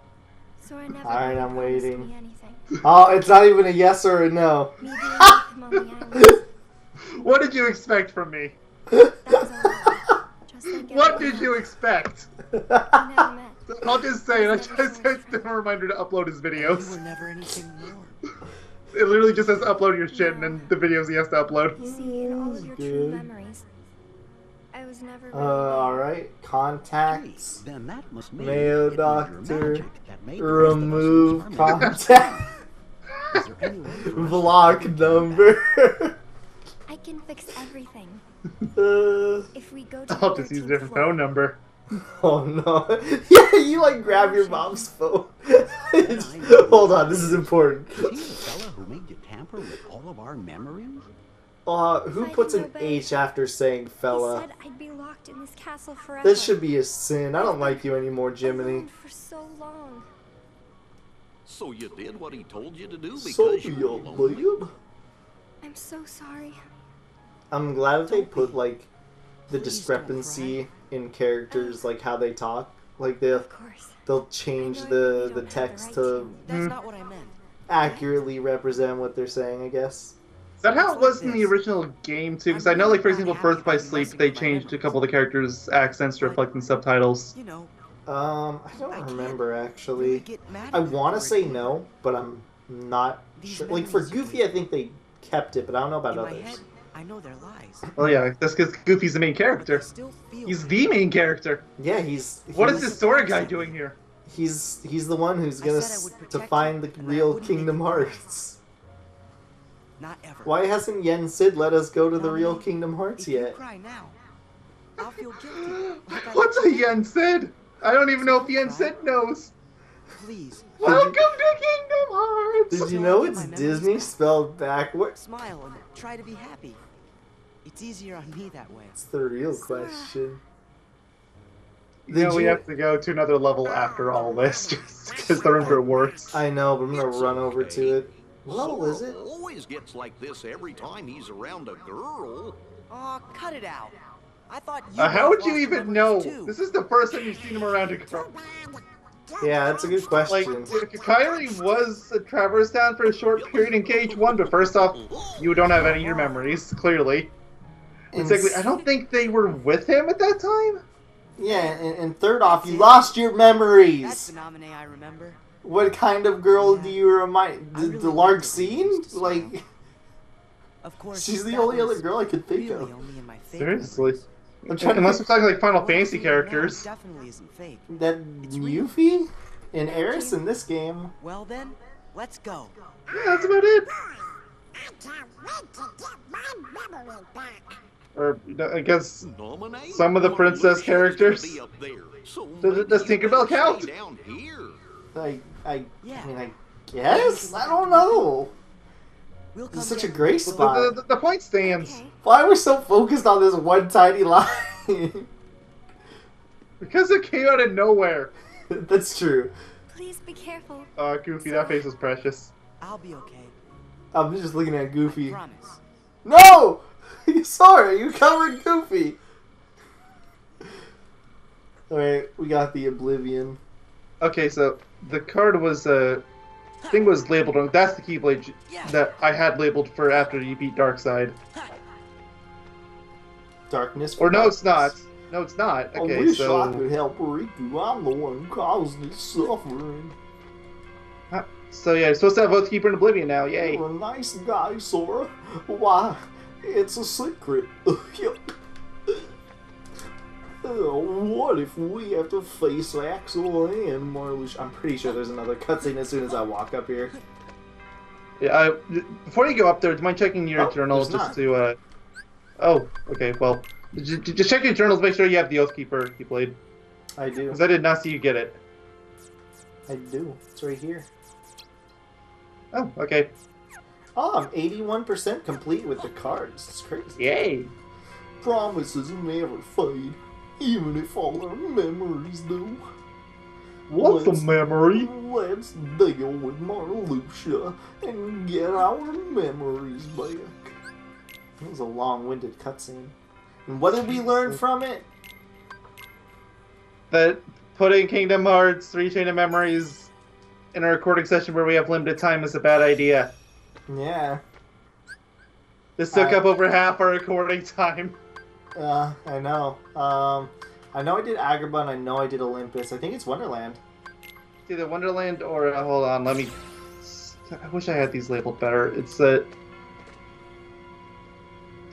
Sora never Alright, really I'm promised waiting. me anything. Oh, it's not even a yes or a no. Me being with him on the island. What did you expect from me? That was a lie. Just like What everyone did you else. expect? We never met. I'll just say it. I just sent him a reminder to upload his You videos. were never anything more. It literally just says upload your shit and then the videos he has to upload. You see, in all of your true memories, I was never really Alright. Gee, Contacts. then that must mean Mail it was your doctor. magic that made the rest of us Remove lose harmony. contact. Is there any way for us to Block get you number. I can fix everything. Uh, If we go to I'll the just use a 13th different floor. phone number. oh no. Yeah, you like grab your mom's phone. Hold on, this is important. back? Is he the fella who made you tamper with all of our memories? Who puts an H after saying He fella? said I'd be locked in this castle forever. This should be a sin. I don't like you anymore, Jiminy. Alone for so long. So you did what he told you to do because So you were you lonely? live? I'm so sorry. I'm glad that they Don't put be. like the Please don't discrepancy in characters, like how they talk. Like they'll Of course. change I know the you don't have the text right to to. That's not what I meant. accurately represent what they're saying, I guess. Is that how it It's was like in the this. original game too? Because I'm I know, like for really example, not Birth happy by about you Sleep, messing they with my changed a memories. couple of the characters' accents to But- reflect in subtitles. You know, I I don't can't remember really actually. get mad I at want to for say it. no, but I'm not These sure. Like for memories you Goofy, keep. I think they kept it, but I don't know about In my others. head, I know they're lies. Oh yeah, that's because Goofy's the main But they character. still feel He's bad. the main character. Yeah, he's What is he's- this Sora guy doing here? He's the one who's I gonna said I would to protect find you, the and I real wouldn't make Kingdom you cry. Hearts. Not ever. Why hasn't Yen Sid let us go to the No, real man. Kingdom Hearts If you yet? cry now, I'll feel guilty. Like I What's let a you down. Yen Sid? I don't even know if Yen Cry. Sid knows. Please, Welcome to Kingdom Hearts! Did you So I know get it's my memories Disney back. spelled backwards? smile and try to be happy. It's easier on me that way. That's the real Sora. question. You know, Did we you- have to go to another level after all this, just because the room works. I know, but I'm gonna It's run over to okay. it. What level is it? Sora always gets like this every time he's around a girl. Aw, cut it out. I thought you How both would you lost your even know? memories too. This is the first time you've seen him around a girl. Yeah, that's a good Like, question. Kairi was a Traverse Town for a short period in KH1, but first off, you don't have any of your memories, clearly. And secondly, I don't think they were with him at that time. Yeah, and third off, you lost your memories. That's the nominee I remember. What kind of girl Yeah. do you remind? I The, really the like Lark the way you scene? used to Like, smile. Of course, she's the that only other was girl I could think really of. only in my favorite Seriously. memories. I'm trying to Unless we're talking like Final What I'm Fantasy feeling now characters. definitely isn't fake. That It's real. Yuffie and Eris in this game. Well then, let's go. Yeah, that's about it. Or, I guess, Nominate? Some of the Well, princess Lucia's characters. gonna be up there, so Does maybe you Tinkerbell better count? stay down here. I Yeah. mean, I guess? I don't know. We'll come This is such a get great her. spot. The point stands. Okay. Why are we so focused on this one tiny line? Because it came out of nowhere. That's true. Please be careful. Goofy, that face was precious. I'll be okay. I'm just looking at I Goofy. promise. No! Sorry, you covered Goofy. Alright, we got the Oblivion. Okay, so the card was thing was labeled wrong. That's the Keyblade that I had labeled for after you beat Darkseid. Darkness. Or no, it's not. Darkness. No, it's not. I Okay, wish I so could help Riku. I'm the one causing this suffering. so yeah, you're supposed to have both Keeper and Oblivion now. Yay! You're a nice guy, Sora. Why? It's a secret. Oh, what if we have to face Axel and Marlush? I'm pretty sure there's another cutscene as soon as I walk up here. Yeah, before you go up there, do you mind checking your journals there's just not. to, Oh, okay, well, just check your journals, make sure you have the Oathkeeper Keyblade. I do. Because I did not see you get it. I do. It's right here. Oh, okay. Oh, I'm 81% complete with the cards. It's crazy. Yay! Promises never fade, even if all our memories do. What's a memory? Let's deal with Marluxia and get our memories back. It was a long-winded cutscene. And what did we learn from it? That putting Kingdom Hearts 3 Chain of Memories in a recording session where we have limited time is a bad idea. Yeah. This took up over half our recording time. I know. I know I did Agrabah and I know I did Olympus. I think it's Wonderland. It's either Wonderland or hold on, let me. I wish I had these labeled better. It's that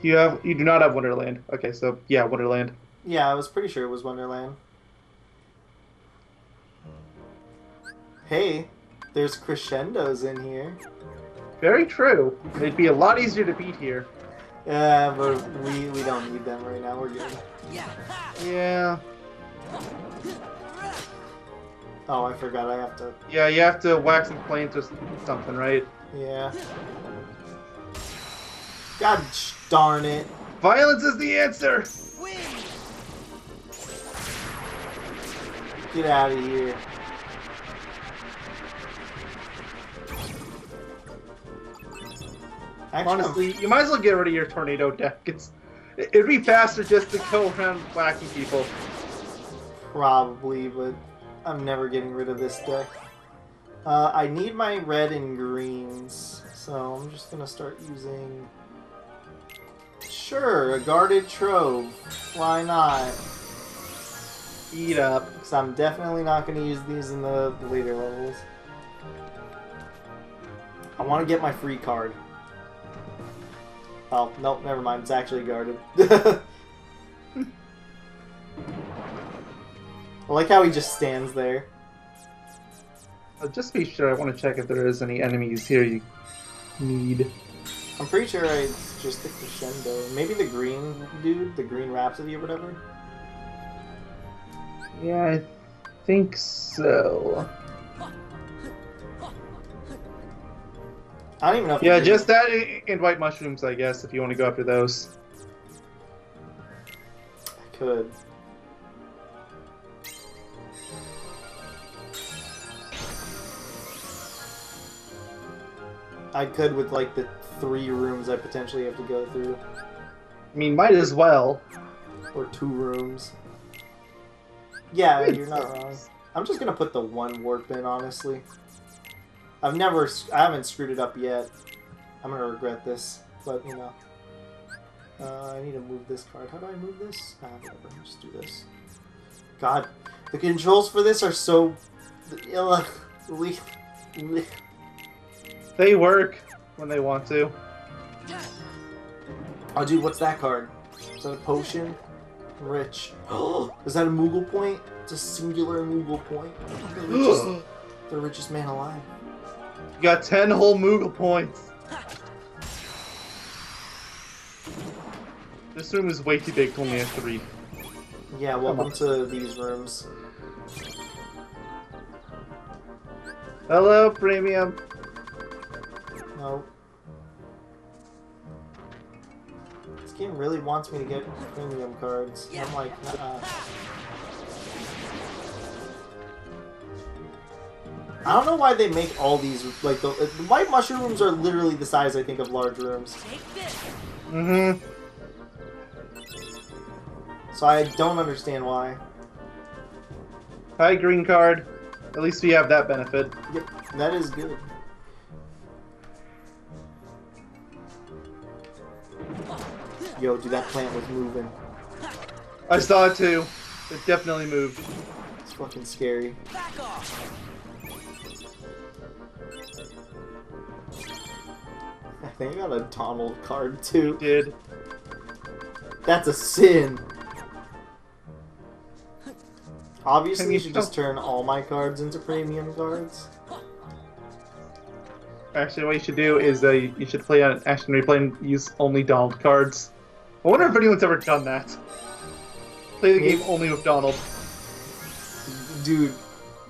you do not have Wonderland. Okay, so yeah, Wonderland. Yeah, I was pretty sure it was Wonderland. Hey, there's crescendos in here. Very true. It'd be a lot easier to beat here. Yeah, but we don't need them right now. We're good. Yeah. Oh, I forgot. I have to. Yeah, you have to wax some planes or something, right? Yeah. God darn it. Violence is the answer! Get out of here. Actually, Honestly, you might as well get rid of your tornado deck. It'd be faster just to go around whacking people. probably, but I'm never getting rid of this deck. I need my red and greens, so I'm just gonna start using... Sure, a guarded trove. Why not? Eat up. Because I'm definitely not gonna use these in the later levels. I want to get my free card. Oh, nope, never mind. It's actually guarded. I like how he just stands there. Just be sure, I want to check if there is any enemies here you need. I'm pretty sure it's just the crescendo. Maybe the green dude, the green Rhapsody or whatever. Yeah, I think so. I don't even know if Yeah, just that and white mushrooms, I guess, if you want to go after those. I could. I could with like the 3 rooms I potentially have to go through. I mean, might as well. Or 2 rooms. Yeah, you're not wrong. I'm just gonna put the 1 warp in, honestly. I haven't screwed it up yet. I'm gonna regret this, but you know. I need to move this card. How do I move this? Whatever, just do this. God, the controls for this are so... They work when they want to. Oh, dude, what's that card? Is that a potion? Rich. Is that a Moogle point? It's a singular Moogle point. The richest man alive. You got 10 whole Moogle points. This room is way too big to only have 3. Yeah, welcome to these rooms. Hello, premium. No. This game really wants me to get premium cards. I'm like, I don't know why they make all these, like, the white mushrooms are literally the size, I think, of large rooms. Mm-hmm. So I don't understand why. Hi, green card. At least we have that benefit. Yep, that is good. Yo, dude, that plant was moving. I saw it too. It definitely moved. It's fucking scary. I think I got a Donald card too. Did. That's a sin. Obviously, you should just turn all my cards into premium cards. Actually, what you should do is you should play on Action Replay and use only Donald cards. I wonder if anyone's ever done that. Play the game only with Donald. Dude,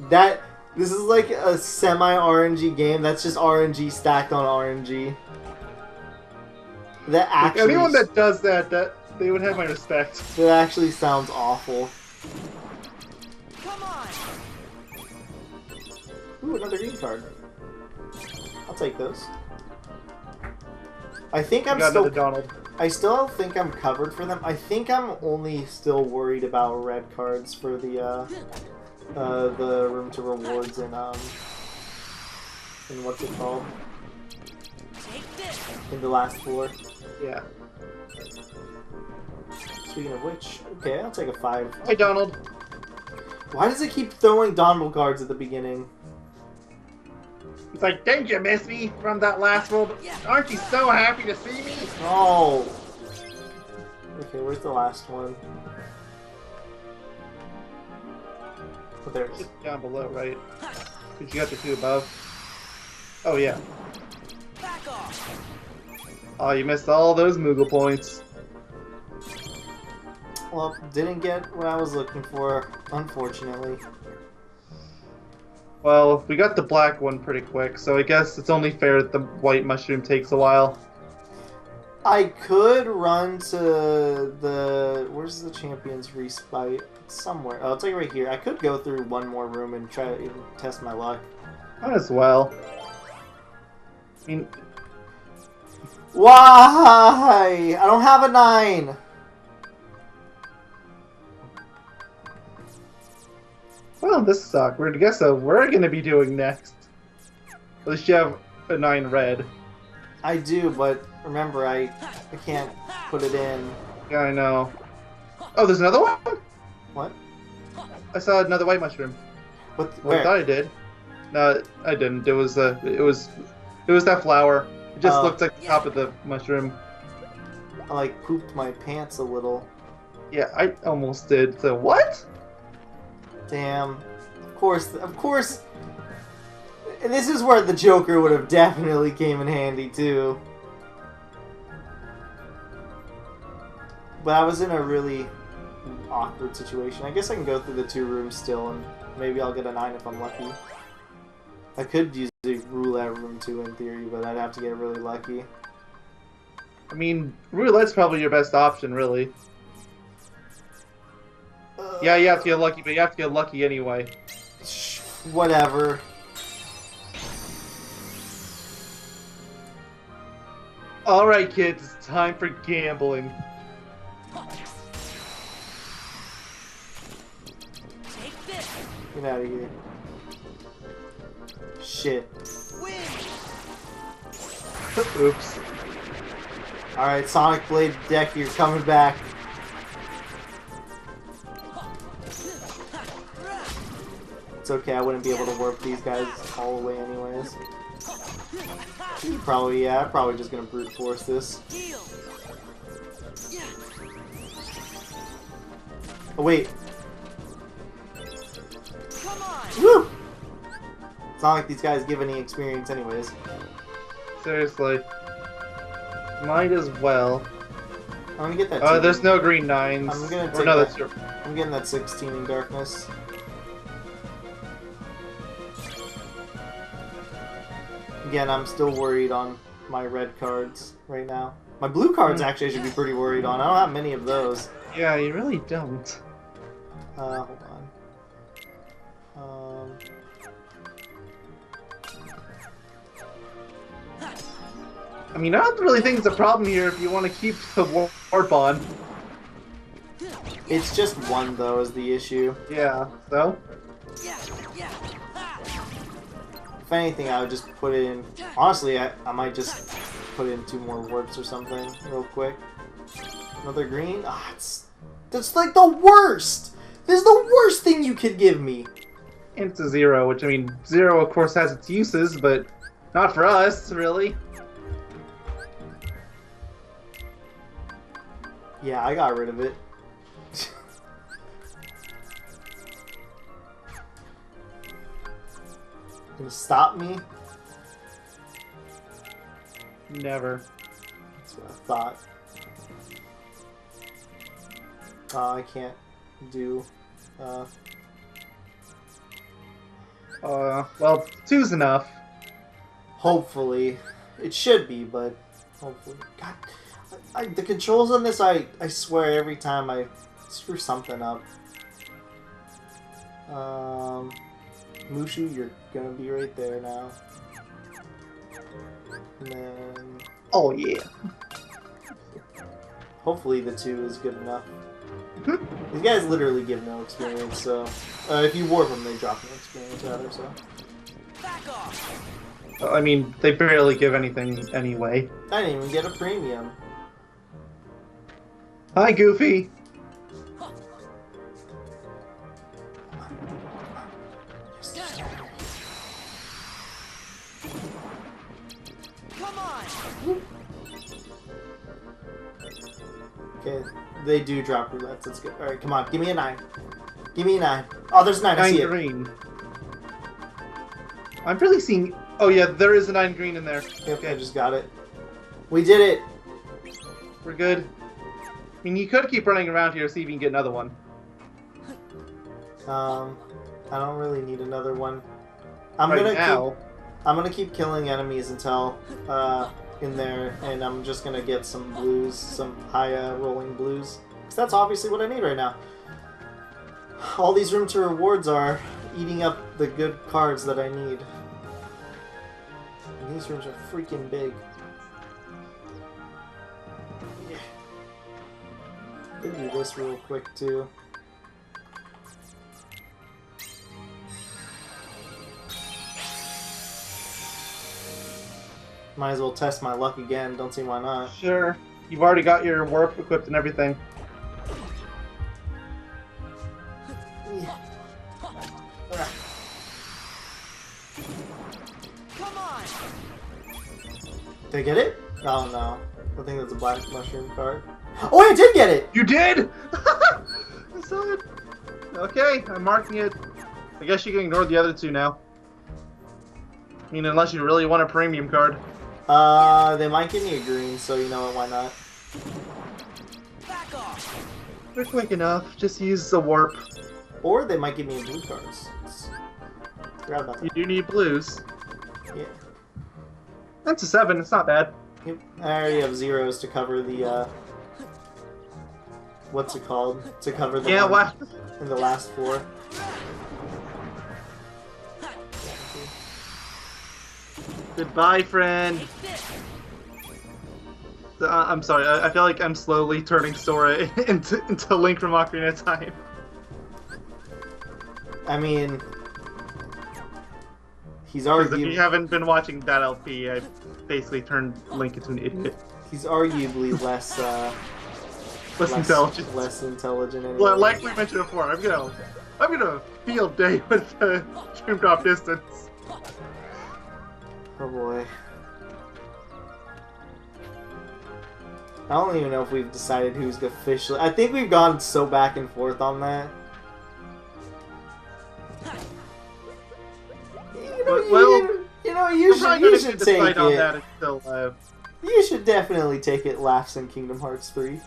this is like a semi-RNG game. That's just RNG stacked on RNG. That actually... Anyone that does that, they would have my respect. That actually sounds awful. Come on. Ooh, another green card. I'll take those. I think I'm still... Donald. I still think I'm covered for them. I think I'm only still worried about red cards for the room to rewards in what's it called? In the last floor. Yeah. Speaking of which, okay, I'll take a 5. Hey, Donald. Why does it keep throwing Donald cards at the beginning? It's like, didn't you miss me from that last world? Aren't you so happy to see me? Oh. Okay, where's the last one? Oh, there it is. Just down below, right? Because you got the 2 above. Oh, yeah. Back off. Oh, you missed all those Moogle points. Well, didn't get what I was looking for, unfortunately. Well, we got the black one pretty quick, so I guess it's only fair that the white mushroom takes a while. I could run to the... Where's the Champions Respite? It's somewhere. Oh, it's like right here. I could go through one more room and try to even test my luck. Might as well. I mean... Why? I don't have a 9! Well, this is awkward. I guess we're going to be doing next. At least you have a 9 red. I do, but remember, I can't put it in. Yeah, I know. Oh, there's another one? What? I saw another white mushroom. What? Well, Where? I thought I did. No, I didn't. It was that flower. It just looked like the top of the mushroom. I like pooped my pants a little. Yeah, I almost did. So what? Damn. Of course. And this is where the Joker would have definitely came in handy too. But I was in a really awkward situation. I guess I can go through the 2 rooms still, and maybe I'll get a 9 if I'm lucky. I could use the roulette room too in theory, but I'd have to get really lucky. I mean, roulette's probably your best option, really. Yeah, you have to get lucky, but you have to get lucky anyway. Whatever. Alright, kids, it's time for gambling. Get out of here. Shit. Oops. Alright, Sonic Blade deck, you're coming back. It's okay, I wouldn't be able to warp these guys all the way anyways. I'm probably just gonna brute force this. Oh wait. Woo! It's not like these guys give any experience anyways. Seriously. Might as well. I'm gonna get that. Oh, there's no green 9s. I'm gonna Or take no, that. that's your... I'm getting that 16 in darkness. Again, I'm still worried on my red cards right now. My blue cards actually I should be pretty worried on. I don't have many of those. Yeah, you really don't. Hold on. I mean, I don't really think it's a problem here if you want to keep the warp on. It's just 1 though is the issue. Yeah, so? If anything, I would just put it in... Honestly, I might just put in 2 more warps or something real quick. Another green? Ah, that's like the worst! This is the worst thing you could give me! It's a 0, which, I mean, 0 of course has its uses, but not for us, really. Yeah, I got rid of it. Gonna stop me? Never. That's what I thought. I can't do. Well, 2's enough. Hopefully. It should be, but hopefully. God, the controls on this, I swear every time I screw something up. Mushu, you're gonna be right there now. And then... Oh, yeah. Hopefully the 2 is good enough. These guys literally give no experience, so... if you warp them, they drop no experience, rather, so... Back off! I mean, they barely give anything anyway. I didn't even get a premium. Hi, Goofy! Come on! Okay, they do drop roulettes, that's good. Alright, come on, give me a 9. Give me a 9. Oh, there's a 9, I see 9 green. I'm really seeing... Oh yeah, there is a 9 green in there. Yep, okay, I just got it. We did it! We're good. I mean, you could keep running around here, see if you can get another one. I don't really need another one. I'm gonna keep killing enemies until in there, and I'm just gonna get some blues, some high rolling blues, because that's obviously what I need right now. All these room to rewards are eating up the good cards that I need. And these rooms are freaking big. Yeah. Let me do this real quick too. Might as well test my luck again, don't see why not. Sure. You've already got your warp equipped and everything. Yeah. Come on! Did I get it? Oh no. I think that's a black mushroom card. Oh, I did get it! You did! I saw it. Okay, I'm marking it. I guess you can ignore the other 2 now. I mean, unless you really want a premium card. They might give me a green, so you know what, why not? Back off! They're quick enough. Just use the warp. Or they might give me blue cards. Forgot about You that. do need blues. Yeah. That's a 7. It's not bad. Yep. I already have zeros to cover the, what's it called? To cover the one what? in the last 4. Goodbye, friend. I'm sorry. I feel like I'm slowly turning Sora into Link from Ocarina of Time. I mean, he's Because if arguably you haven't been watching that LP, I basically turned Link into an idiot. he's arguably less Intelligent. Less intelligent. Anyway. Well, like we mentioned before, I'm gonna field day with the stream drop distance. Oh boy. I don't even know if we've decided who's officially. I think we've gone so back and forth on that. You should take it. On that until, You should definitely take it. Laughs in Kingdom Hearts 3.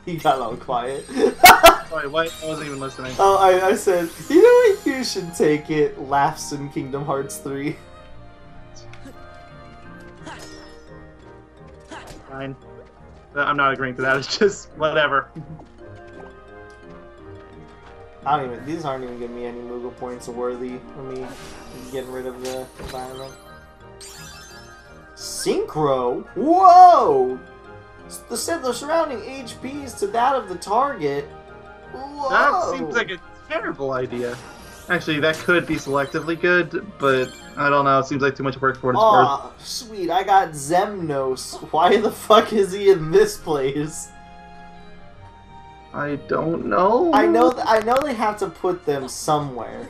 He got all quiet. Sorry, wait, I wasn't even listening. Oh, I said, you know what? You should take it. Laughs in Kingdom Hearts 3. Fine. I'm not agreeing to that. It's just whatever. These aren't even giving me any Moogle points worthy of me getting rid of the environment. Synchro? Whoa! The surrounding HPs to that of the target. Whoa! That seems like a terrible idea. Actually, that could be selectively good, but I don't know. It seems like too much work for what it's worth. Aw, sweet. I got Zemnos. Why the fuck is he in this place? I don't know. I know they have to put them somewhere,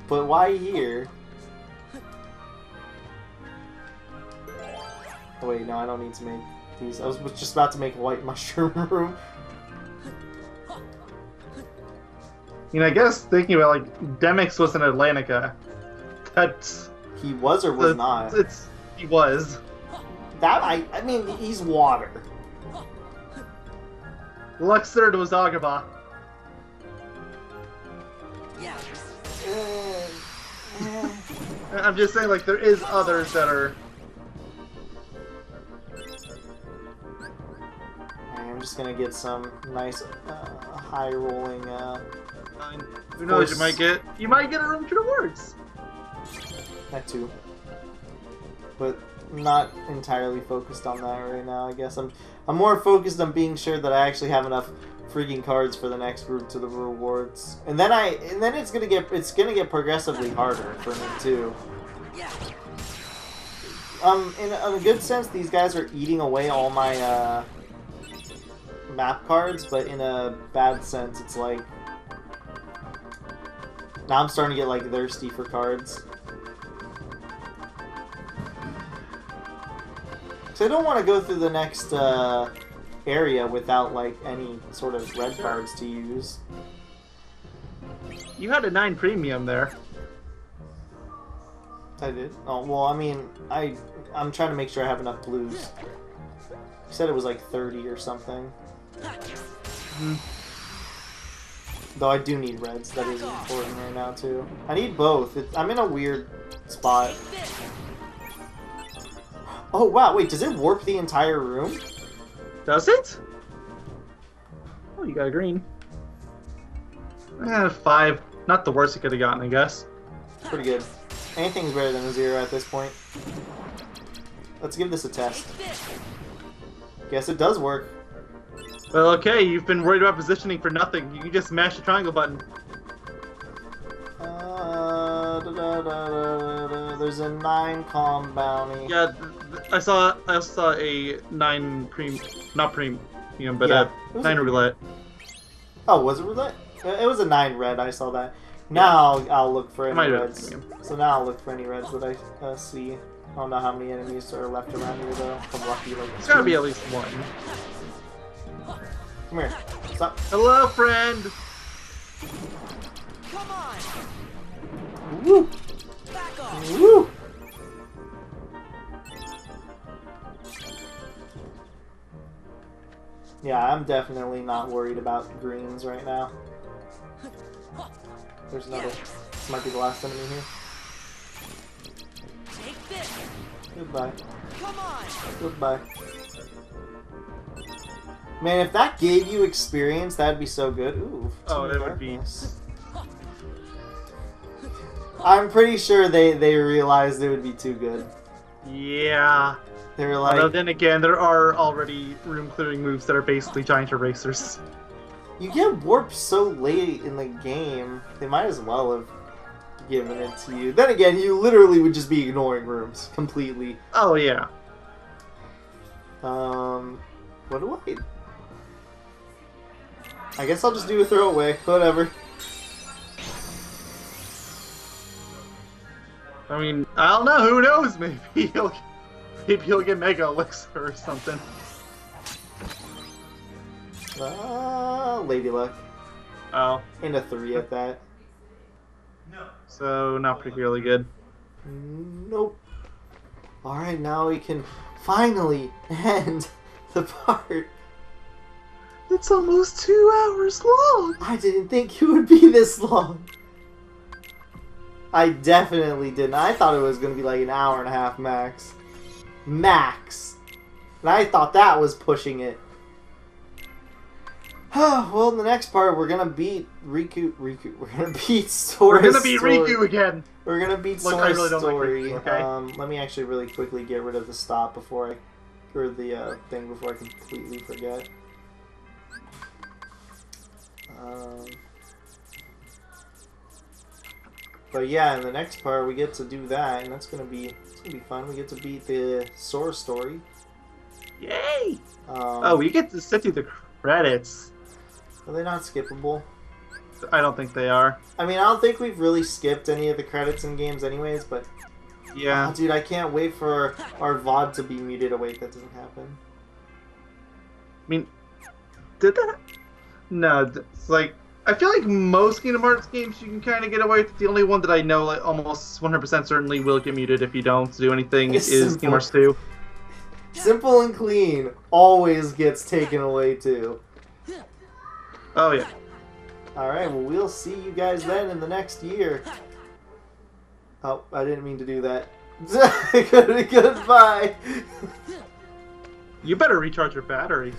but why here? Oh wait, no, I don't need to make these. I was just about to make a white mushroom room. mean, I guess thinking about like Demix was in Atlantica. That's He was or was not? he was. That I mean, he's water. Luxor was Agaba. I'm just saying, like, there is others that are. I'm just gonna get some nice high rolling. Who knows? You might get a room to rewards. That too, but not entirely focused on that right now. I guess I'm more focused on being sure that I actually have enough freaking cards for the next route to the rewards, and then it's gonna get progressively harder for me too. In a good sense, these guys are eating away all my map cards, but in a bad sense, it's like now I'm starting to get like thirsty for cards. So I don't want to go through the next area without like any sort of red cards to use. You had a 9 premium there. I did. Oh well, I mean, I'm trying to make sure I have enough blues. You said it was like 30 or something. Though I do need reds. That is important right now too. I need both. I'm in a weird spot. Oh wow! Wait, does it warp the entire room? Does it? Oh, you got a green. 5. Not the worst you could have gotten, I guess. Pretty good. Anything's better than a 0 at this point. Let's give this a test. Guess it does work. Well, okay, you've been worried about positioning for nothing. You can just mash the triangle button. There's a 9 calm bounty. Yeah, I saw a 9 not premium, but Yeah, 9 roulette. Oh, was it roulette? It was a 9 red. I saw that. Now I'll look for any reds. So now I'll look for any reds that I see. I don't know how many enemies are left around here though. I'm lucky, like It's gotta be at least 1. Come here. Stop. Hello, friend. Come on! Woo! Back off! Woo! Yeah, I'm definitely not worried about greens right now. There's another. This might be the last enemy here. Take this! Goodbye. Come on! Goodbye. Man, if that gave you experience, that'd be so good. Ooh. Oh, that would be. I'm pretty sure they realized it would be too good. Yeah. They were like. Although then again, there are already room clearing moves that are basically giant erasers. You get warped so late in the game, they might as well have given it to you. Then again, you literally would just be ignoring rooms completely. Oh yeah. What do I guess I'll just do a throwaway. Whatever. I mean, I don't know. Who knows? Maybe he'll get Mega Elixir or something. Lady Luck. Oh. And a 3 at that. So, not particularly good. Nope. Alright, now we can finally end the part. It's almost 2 hours long! I didn't think it would be this long. I definitely didn't. I thought it was going to be like an hour and a half max. Max! And I thought that was pushing it. Well, in the next part, we're gonna beat Riku. We're gonna beat Sora's We're gonna beat story. Riku again. We're gonna beat Look, Sora's I really don't story. like Riku, okay? Let me actually really quickly get rid of the stop before or the thing before I completely forget. But yeah, in the next part, we get to do that, and it's gonna be fun. We get to beat the Sora story. Yay! Oh, we get to sit through the credits. Are they not skippable? I don't think they are. I mean, I don't think we've really skipped any of the credits in games anyways, but... Yeah. Oh, dude, I can't wait for our VOD to be muted. Oh, wait, that doesn't happen. I mean, did that? No, it's like, I feel like most Kingdom Hearts games you can kind of get away with. The only one that I know like, almost 100% certainly will get muted if you don't do anything It's is simple. Kingdom Hearts 2. Simple and clean always gets taken away too. Oh yeah. Alright, well we'll see you guys then in the next year. Oh, I didn't mean to do that. Goodbye. You better recharge your battery.